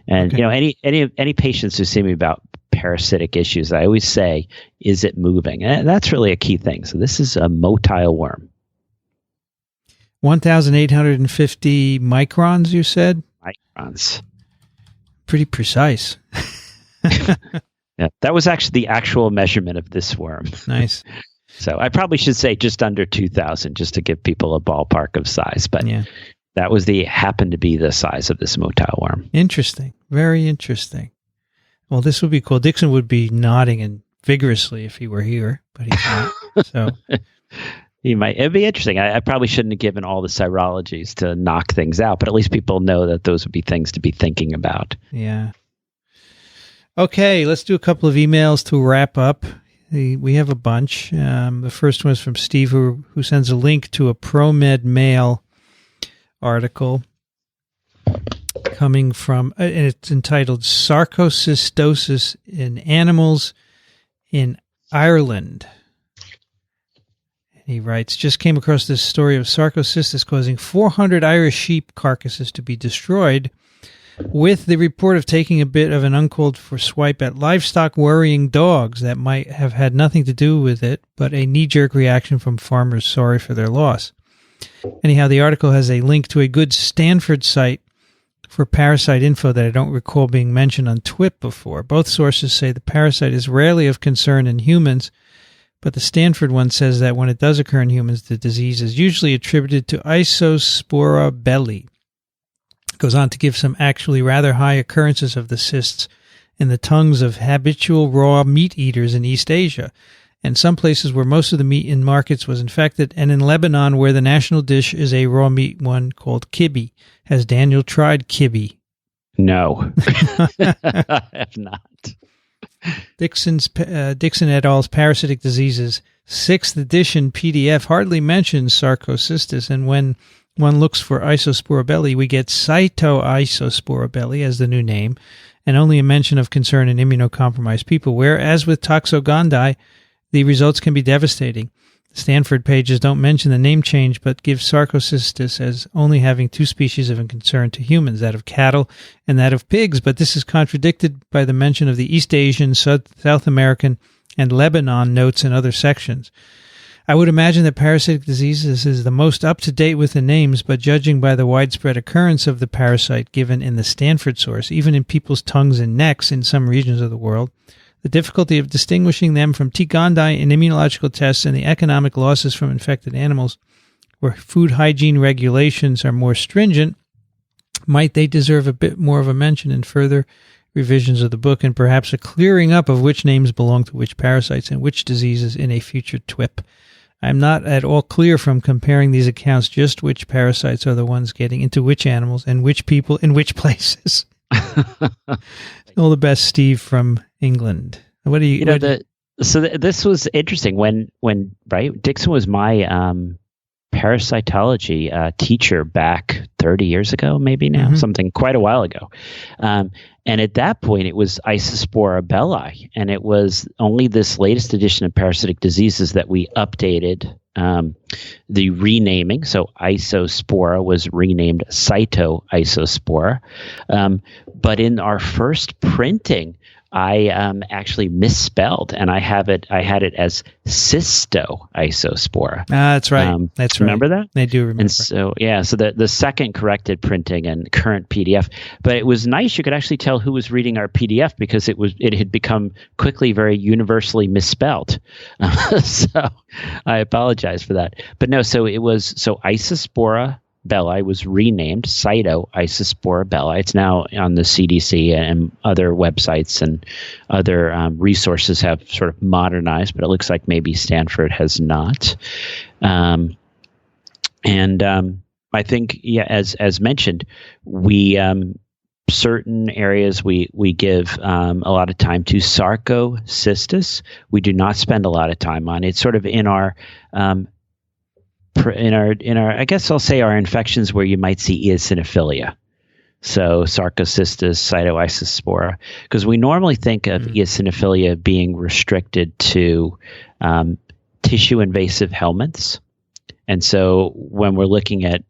And any patients who see me about parasitic issues, I always say, is it moving? And that's really a key thing. So this is a motile worm. 1,850 microns, you said? Microns. Pretty precise. Yeah, that was actually the actual measurement of this worm. Nice. So I probably should say just under 2,000, just to give people a ballpark of size. But that was happened to be the size of this motile worm. Interesting. Very interesting. Well, this would be cool. Dixon would be nodding and vigorously if he were here, but he's not. So he might. It'd be interesting. I probably shouldn't have given all the serologies to knock things out, but at least people know that those would be things to be thinking about. Yeah. Okay, let's do a couple of emails to wrap up. We have a bunch. The first one is from Steve, who sends a link to a ProMed Mail article coming from, and it's entitled Sarcocystosis in Animals in Ireland. And he writes, just came across this story of sarcocystis causing 400 Irish sheep carcasses to be destroyed, with the report of taking a bit of an uncalled for swipe at livestock worrying dogs that might have had nothing to do with it, but a knee-jerk reaction from farmers sorry for their loss. Anyhow, the article has a link to a good Stanford site for parasite info that I don't recall being mentioned on TWiP before. Both sources say the parasite is rarely of concern in humans, but the Stanford one says that when it does occur in humans, the disease is usually attributed to Isospora belli. It goes on to give some actually rather high occurrences of the cysts in the tongues of habitual raw meat eaters in East Asia, and some places where most of the meat in markets was infected, and in Lebanon where the national dish is a raw meat one called kibbeh. Has Daniel tried kibbeh? No, I have not. Dixon et al.'s Parasitic Diseases 6th edition PDF hardly mentions sarcocystis, and when one looks for Isospora belli, we get Cytoisospora belli as the new name, and only a mention of concern in immunocompromised people, whereas with Toxogandhi, the results can be devastating. The Stanford pages don't mention the name change, but give sarcocystis as only having two species of concern to humans, that of cattle and that of pigs, but this is contradicted by the mention of the East Asian, South American, and Lebanon notes in other sections. I would imagine that parasitic diseases is the most up-to-date with the names, but judging by the widespread occurrence of the parasite given in the Stanford source, even in people's tongues and necks in some regions of the world, the difficulty of distinguishing them from T. gondii in immunological tests, and the economic losses from infected animals, where food hygiene regulations are more stringent, might they deserve a bit more of a mention in further revisions of the book, and perhaps a clearing up of which names belong to which parasites and which diseases in a future TWiP. I'm not at all clear from comparing these accounts just which parasites are the ones getting into which animals and which people in which places. All the best, Steve from England. What do you? So this was interesting when right, Dixon was my parasitology teacher back 30 years ago, maybe now, something quite a while ago. And at that point, it was Isospora belli, and it was only this latest edition of parasitic diseases that we updated the renaming. So Isospora was renamed Cytoisospora. But in our first printing, I actually misspelled, and I had it as cystoisospora. That's right. That's right. Remember that? I do remember. And so, yeah, so the second corrected printing and current PDF. But it was nice. You could actually tell who was reading our PDF because it had become quickly very universally misspelled. So I apologize for that. But no, so it was, so Isospora belli was renamed Cytoisospora belli. It's now on the CDC, and other websites and other resources have sort of modernized, but it looks like maybe Stanford has not. I think, yeah, as mentioned, we certain areas we give a lot of time to. Sarcocystis, we do not spend a lot of time on. It's sort of in our I guess I'll say our infections where you might see eosinophilia. So Sarcocystis, Cytoisospora, because we normally think of eosinophilia being restricted to tissue invasive helminths. And so when we're looking at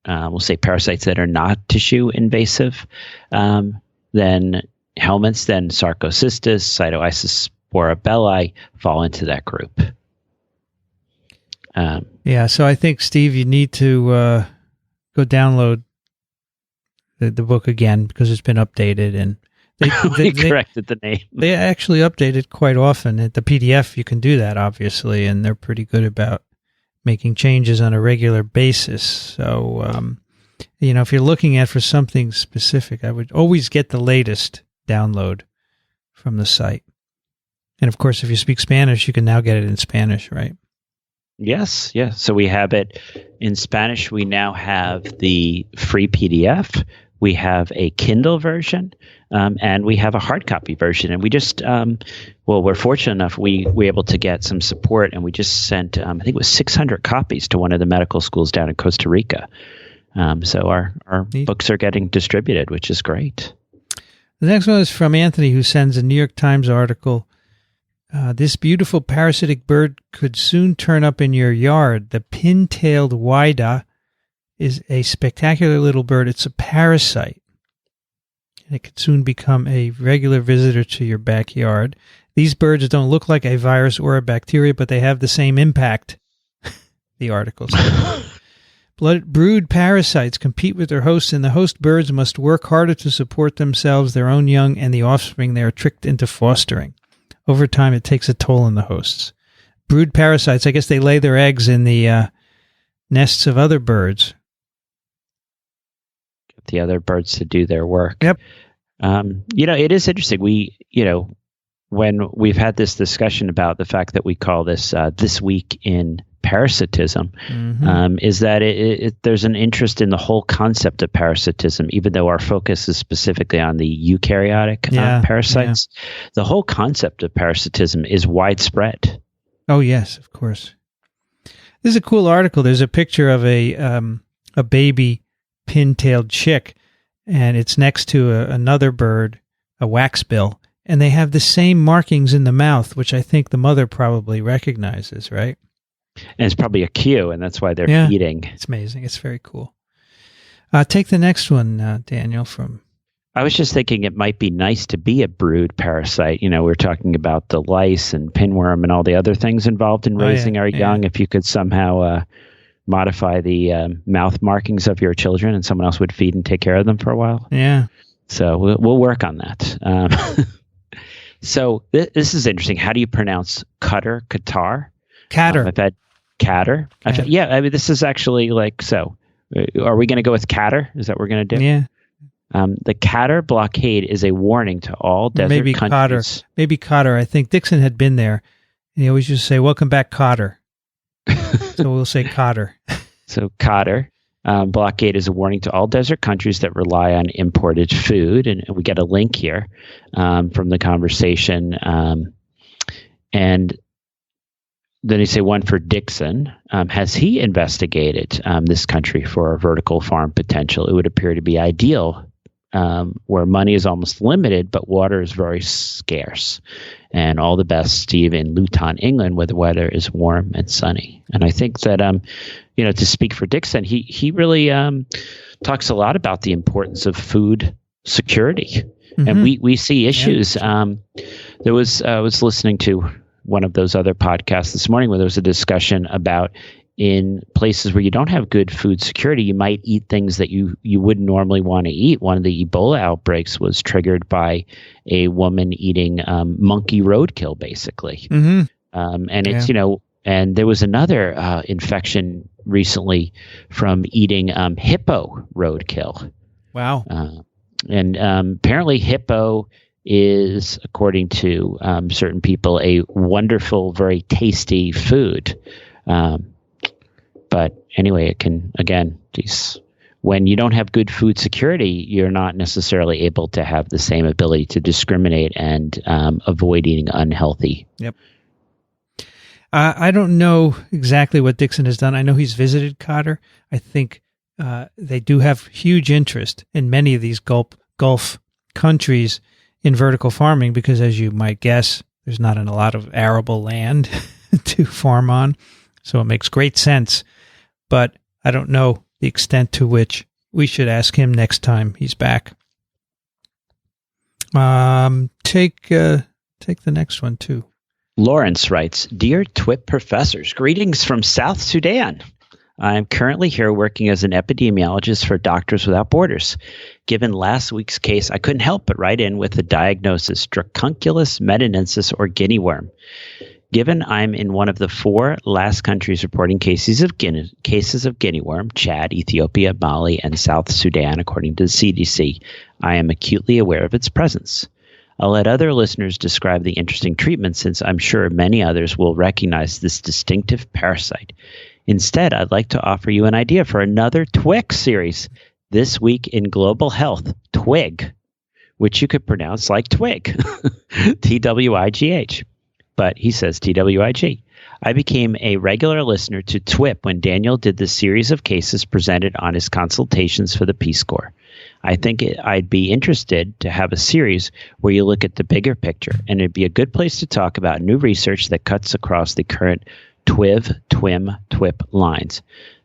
we'll say parasites that are not tissue invasive, then helminths, then Sarcocystis, Cytoisospora belli fall into that group. Yeah, so I think, Steve, you need to go download the book again because it's been updated, and they corrected the name. They actually update it quite often. At the PDF, you can do that, obviously, and they're pretty good about making changes on a regular basis. So, if you're looking for something specific, I would always get the latest download from the site. And, of course, if you speak Spanish, you can now get it in Spanish, right? Yes. So we have it in Spanish. We now have the free PDF. We have a Kindle version, and we have a hard copy version. And we just, we're fortunate enough, we were able to get some support, and we just sent, I think it was 600 copies to one of the medical schools down in Costa Rica. So our books are getting distributed, which is great. The next one is from Anthony, who sends a New York Times article. This beautiful parasitic bird could soon turn up in your yard. The pin-tailed whydah is a spectacular little bird. It's a parasite, and it could soon become a regular visitor to your backyard. These birds don't look like a virus or a bacteria, but they have the same impact, the article says. Brood parasites compete with their hosts, and the host birds must work harder to support themselves, their own young, and the offspring they are tricked into fostering. Over time, it takes a toll on the hosts. Brood parasites, I guess they lay their eggs in the nests of other birds. Get the other birds to do their work. Yep. It is interesting. When we've had this discussion about the fact that we call this This Week in Parasitism, is that there's an interest in the whole concept of parasitism, even though our focus is specifically on the eukaryotic parasites. Yeah. The whole concept of parasitism is widespread. Oh, yes, of course. This is a cool article. There's a picture of a baby pin-tailed chick, and it's next to another bird, a waxbill, and they have the same markings in the mouth, which I think the mother probably recognizes, right? And it's probably a cue, and that's why they're feeding. It's amazing. It's very cool. Take the next one, Daniel. I was just thinking it might be nice to be a brood parasite. We're talking about the lice and pinworm and all the other things involved in raising our young. If you could somehow modify the mouth markings of your children, and someone else would feed and take care of them for a while. Yeah. So we'll work on that. So this is interesting. How do you pronounce Qatar? Catter. I've had Catter. This is actually so. Are we going to go with Catter? Is that what we're going to do? Yeah. The Qatar blockade is a warning to all desert countries. Maybe Qatar. I think Dixon had been there, and he always used to say, "Welcome back, Qatar." So we'll say Qatar. So Qatar blockade is a warning to all desert countries that rely on imported food, and we get a link here from the conversation. And then you say one for Dixon. Has he investigated this country for a vertical farm potential? It would appear to be ideal, where money is almost limited, but water is very scarce. And all the best, Steve, in Luton, England, where the weather is warm and sunny. And I think that, to speak for Dixon, he really talks a lot about the importance of food security. Mm-hmm. And we see issues. Yeah. I was listening to one of those other podcasts this morning where there was a discussion about in places where you don't have good food security, you might eat things that you wouldn't normally want to eat. One of the Ebola outbreaks was triggered by a woman eating monkey roadkill, basically. Mm-hmm. And it's, and there was another infection recently from eating hippo roadkill. Wow. And apparently hippo is, according to certain people, a wonderful, very tasty food. But anyway, it can, again, when you don't have good food security, you're not necessarily able to have the same ability to discriminate and avoid eating unhealthy. Yep. I don't know exactly what Dixon has done. I know he's visited Qatar. I think they do have huge interest in many of these Gulf countries in vertical farming because, as you might guess, there's not a lot of arable land to farm on. So it makes great sense. But I don't know the extent to which we should ask him next time he's back. Take the next one, too. Lawrence writes, Dear TWiP professors, greetings from South Sudan. I am currently here working as an epidemiologist for Doctors Without Borders. Given last week's case, I couldn't help but write in with the diagnosis Dracunculus medinensis or guinea worm. Given I'm in one of the 4 last countries reporting cases of guinea worm, Chad, Ethiopia, Mali, and South Sudan, according to the CDC, I am acutely aware of its presence. I'll let other listeners describe the interesting treatment since I'm sure many others will recognize this distinctive parasite. Instead, I'd like to offer you an idea for another TWiC series, This Week in Global Health, TWIG, which you could pronounce like twig, T-W-I-G-H. But he says T-W-I-G. I became a regular listener to TWiP when Daniel did the series of cases presented on his consultations for the Peace Corps. I think I'd be interested to have a series where you look at the bigger picture, and it'd be a good place to talk about new research that cuts across the current TWiV, TWIM, TWiP lines.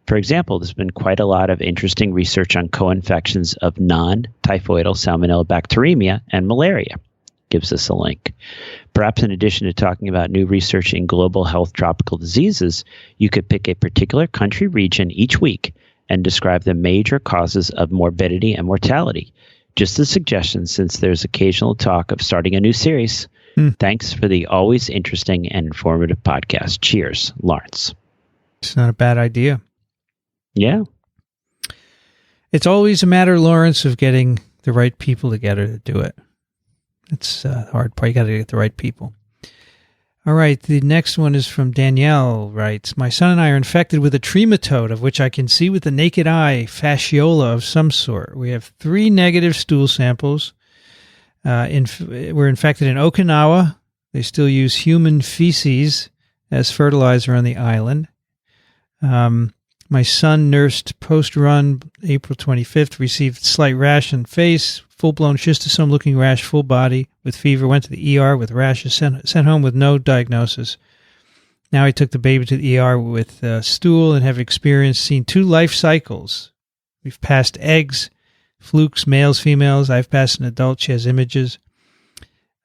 For example, there's been quite a lot of interesting research on co-infections of non-typhoidal salmonella bacteremia and malaria. Gives us a link. Perhaps in addition to talking about new research in global health tropical diseases, you could pick a particular country region each week and describe the major causes of morbidity and mortality. Just a suggestion since there's occasional talk of starting a new series. Thanks for the always interesting and informative podcast. Cheers, Lawrence. It's not a bad idea. Yeah. It's always a matter, Lawrence, of getting the right people together to do it. It's the hard part. You got to get the right people. All right. The next one is from Danielle, writes, My son and I are infected with a trematode, of which I can see with the naked eye fasciola of some sort. We have 3 negative stool samples. We're infected in Okinawa. They still use human feces as fertilizer on the island. My son nursed post-run April 25th, received slight rash on face, full-blown schistosome-looking rash, full body with fever, went to the ER with rashes, sent home with no diagnosis. Now I took the baby to the ER with stool and have seen 2 life cycles. We've passed eggs, flukes, males, females. I've passed an adult. She has images.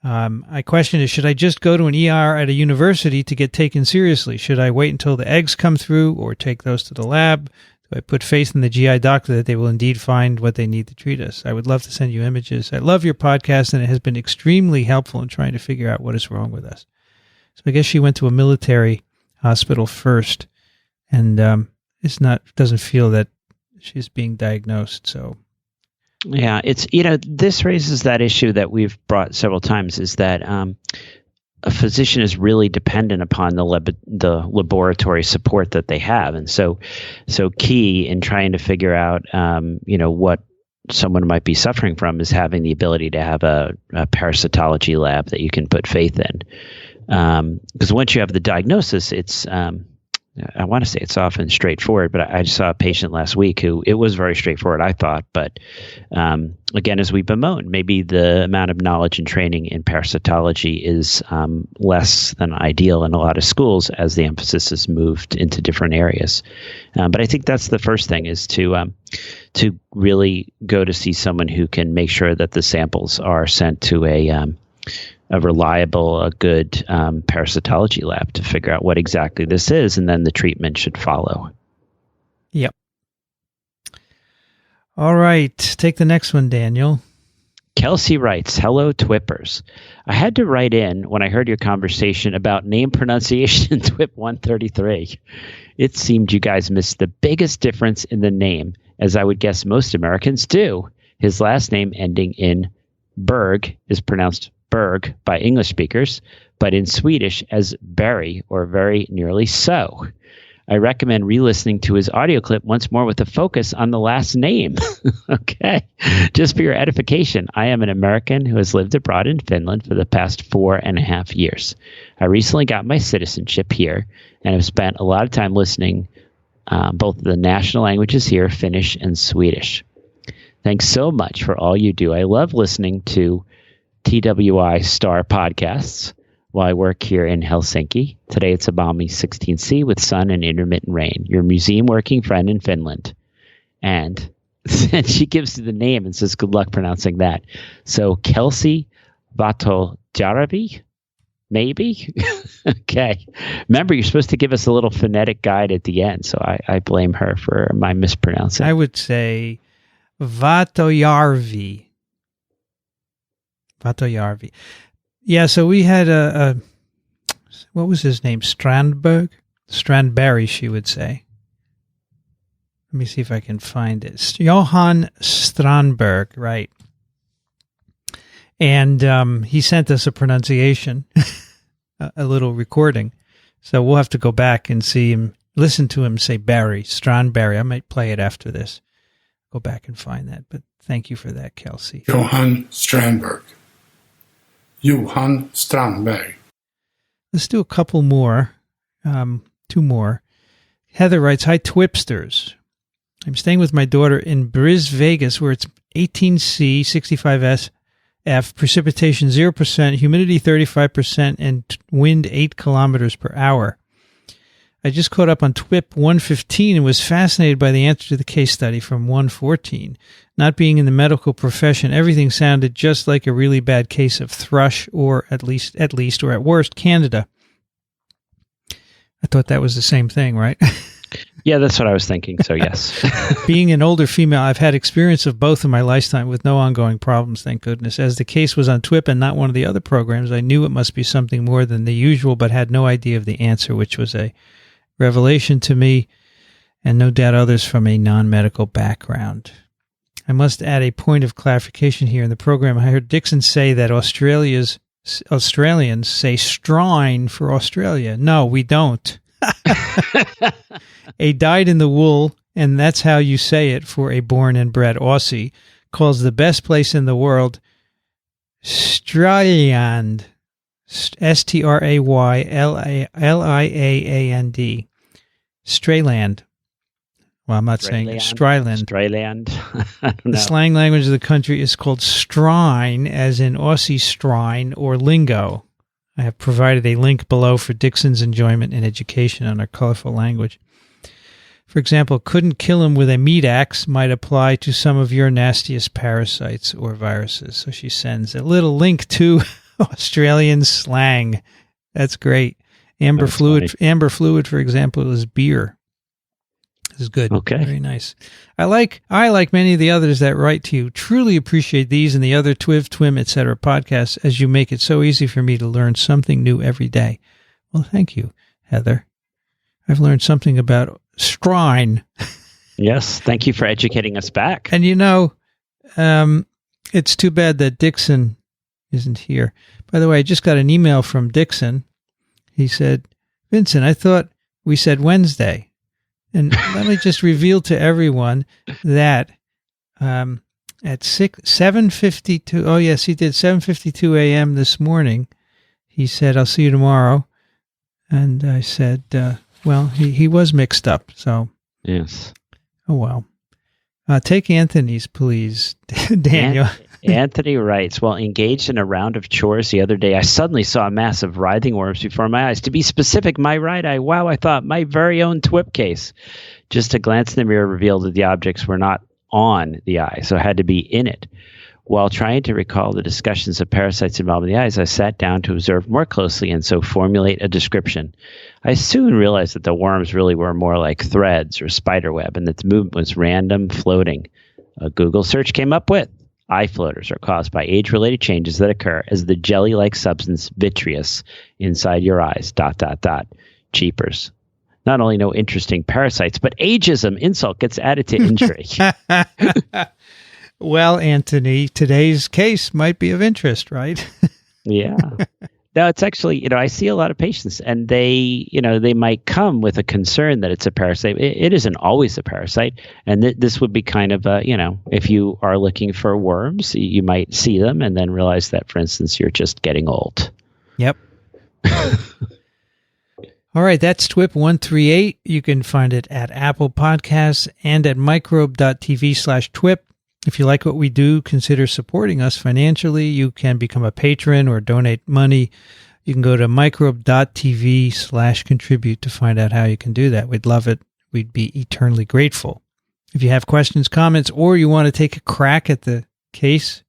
My question is, should I just go to an ER at a university to get taken seriously? Should I wait until the eggs come through or take those to the lab? Do I put faith in the GI doctor that they will indeed find what they need to treat us? I would love to send you images. I love your podcast, and it has been extremely helpful in trying to figure out what is wrong with us. So I guess she went to a military hospital first, and doesn't feel that she's being diagnosed. So. Yeah, it's, this raises that issue that we've brought several times, is that a physician is really dependent upon the laboratory support that they have. And so key in trying to figure out, what someone might be suffering from is having the ability to have a parasitology lab that you can put faith in. Because once you have the diagnosis, it's I want to say it's often straightforward, but I just saw a patient last week who it was very straightforward, I thought. But again, as we bemoan, maybe the amount of knowledge and training in parasitology is less than ideal in a lot of schools as the emphasis has moved into different areas. But I think that's the first thing, is to really go to see someone who can make sure that the samples are sent to a reliable, a good parasitology lab to figure out what exactly this is, and then the treatment should follow. Yep. All right. Take the next one, Daniel. Kelsey writes, "Hello, TWiPers. I had to write in when I heard your conversation about name pronunciation in TWiP 133. It seemed you guys missed the biggest difference in the name, as I would guess most Americans do. His last name ending in Berg is pronounced Berg by English speakers, but in Swedish as Berry, or very nearly so. I recommend re-listening to his audio clip once more with a focus on the last name." Okay. "Just for your edification, I am an American who has lived abroad in Finland for the past 4.5 years. I recently got my citizenship here and have spent a lot of time listening both the national languages here, Finnish and Swedish. Thanks so much for all you do. I love listening to TWiPsters podcasts while I work here in Helsinki. Today it's a balmy 16°C with sun and intermittent rain. Your museum working friend in Finland." And she gives you the name and says, "Good luck pronouncing that." So Kelsey Vatojaravi, maybe? Okay. Remember, you're supposed to give us a little phonetic guide at the end, so I blame her for my mispronouncing. I would say Vatojaravi. Vatojaravi. Yeah, so we had what was his name? Strandberry, she would say. Let me see if I can find it. Johan Strandberg, right. And he sent us a pronunciation, a little recording. So we'll have to go back and see him, listen to him say Barry, Strandberry. I might play it after this. Go back and find that. But thank you for that, Kelsey. Johan Strandberg. Johan Strandberg. Let's do a couple more. 2 more. Heather writes, "Hi, TWiPsters. I'm staying with my daughter in Briz, Vegas, where it's 18°C, 65 SF, precipitation 0%, humidity 35%, and wind 8 kilometers per hour. I just caught up on TWiP 115 and was fascinated by the answer to the case study from 114. Not being in the medical profession, everything sounded just like a really bad case of thrush, or at least, or at worst, Candida." I thought that was the same thing, right? Yeah, that's what I was thinking. So yes. "Being an older female, I've had experience of both in my lifetime with no ongoing problems, thank goodness. As the case was on TWiP and not one of the other programs, I knew it must be something more than the usual, but had no idea of the answer, which was a revelation to me, and no doubt others from a non-medical background. I must add a point of clarification here. In the program, I heard Dixon say that Australians say strine for Australia. No, we don't. A dyed-in-the-wool, and that's how you say it for a born and bred Aussie, calls the best place in the world Strayland. Strayland. Strayland. Well, I'm not saying it. Strayland. Strayland. I don't know. The slang language of the country is called strine, as in Aussie strine or lingo. I have provided a link below for Dixon's enjoyment and education on our colorful language. For example, couldn't kill him with a meat axe might apply to some of your nastiest parasites or viruses. So she sends a little link to Australian slang. That's great. Amber fluid, for example, is beer. This is good. Okay. Very nice. I like many of the others that write to you, truly appreciate these and the other TWiP, etc. podcasts, as you make it so easy for me to learn something new every day. Well, thank you, Heather. I've learned something about strine. Yes. Thank you for educating us back. And it's too bad that Dixon isn't here. By the way, I just got an email from Dixon. He said, "Vincent, I thought we said Wednesday." And let me just reveal to everyone that at 7:52, oh yes, he did 7:52 a.m. this morning, he said, I'll see you tomorrow. And I said, well, he was mixed up. So, yes. Oh, well. Take Anthony's, please, Daniel. Anthony writes, while engaged in a round of chores the other day, I suddenly saw a mass of writhing worms before my eyes. To be specific, my right eye. Wow, I thought, my very own TWiP case. Just a glance in the mirror revealed that the objects were not on the eye, so it had to be in it. While trying to recall the discussions of parasites involving the eyes, I sat down to observe more closely and so formulate a description. I soon realized that the worms really were more like threads or spider web, and that the movement was random, floating. A Google search came up with, eye floaters are caused by age-related changes that occur as the jelly-like substance vitreous inside your eyes, ... Cheapers. Not only no interesting parasites, but ageism insult gets added to injury. Well, Anthony, today's case might be of interest, right? Yeah. No, it's actually, I see a lot of patients and they might come with a concern that it's a parasite. It isn't always a parasite. And this would be kind of if you are looking for worms, you might see them and then realize that, for instance, you're just getting old. Yep. All right, that's TWiP 138. You can find it at Apple Podcasts and at microbe.tv/TWiP. If you like what we do, consider supporting us financially. You can become a patron or donate money. You can go to microbe.tv/contribute to find out how you can do that. We'd love it. We'd be eternally grateful. If you have questions, comments, or you want to take a crack at the case,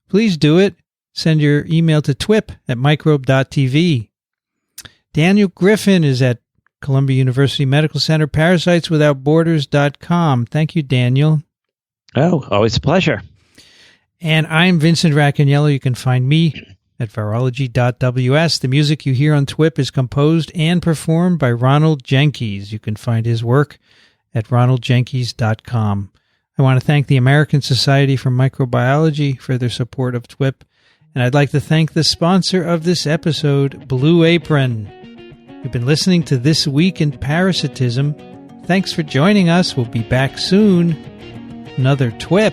please do it. Send your email to twip@microbe.tv. Daniel Griffin is at Columbia University Medical Center, parasiteswithoutborders.com. Thank you, Daniel. Oh, always a pleasure. And I'm Vincent Racaniello. You can find me at virology.ws. The music you hear on TWiP is composed and performed by Ronald Jenkins. You can find his work at ronaldjenkins.com. I want to thank the American Society for Microbiology for their support of TWiP. And I'd like to thank the sponsor of this episode, Blue Apron. You've been listening to This Week in Parasitism. Thanks for joining us. We'll be back soon. Another TWiP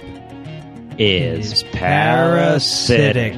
is parasitic.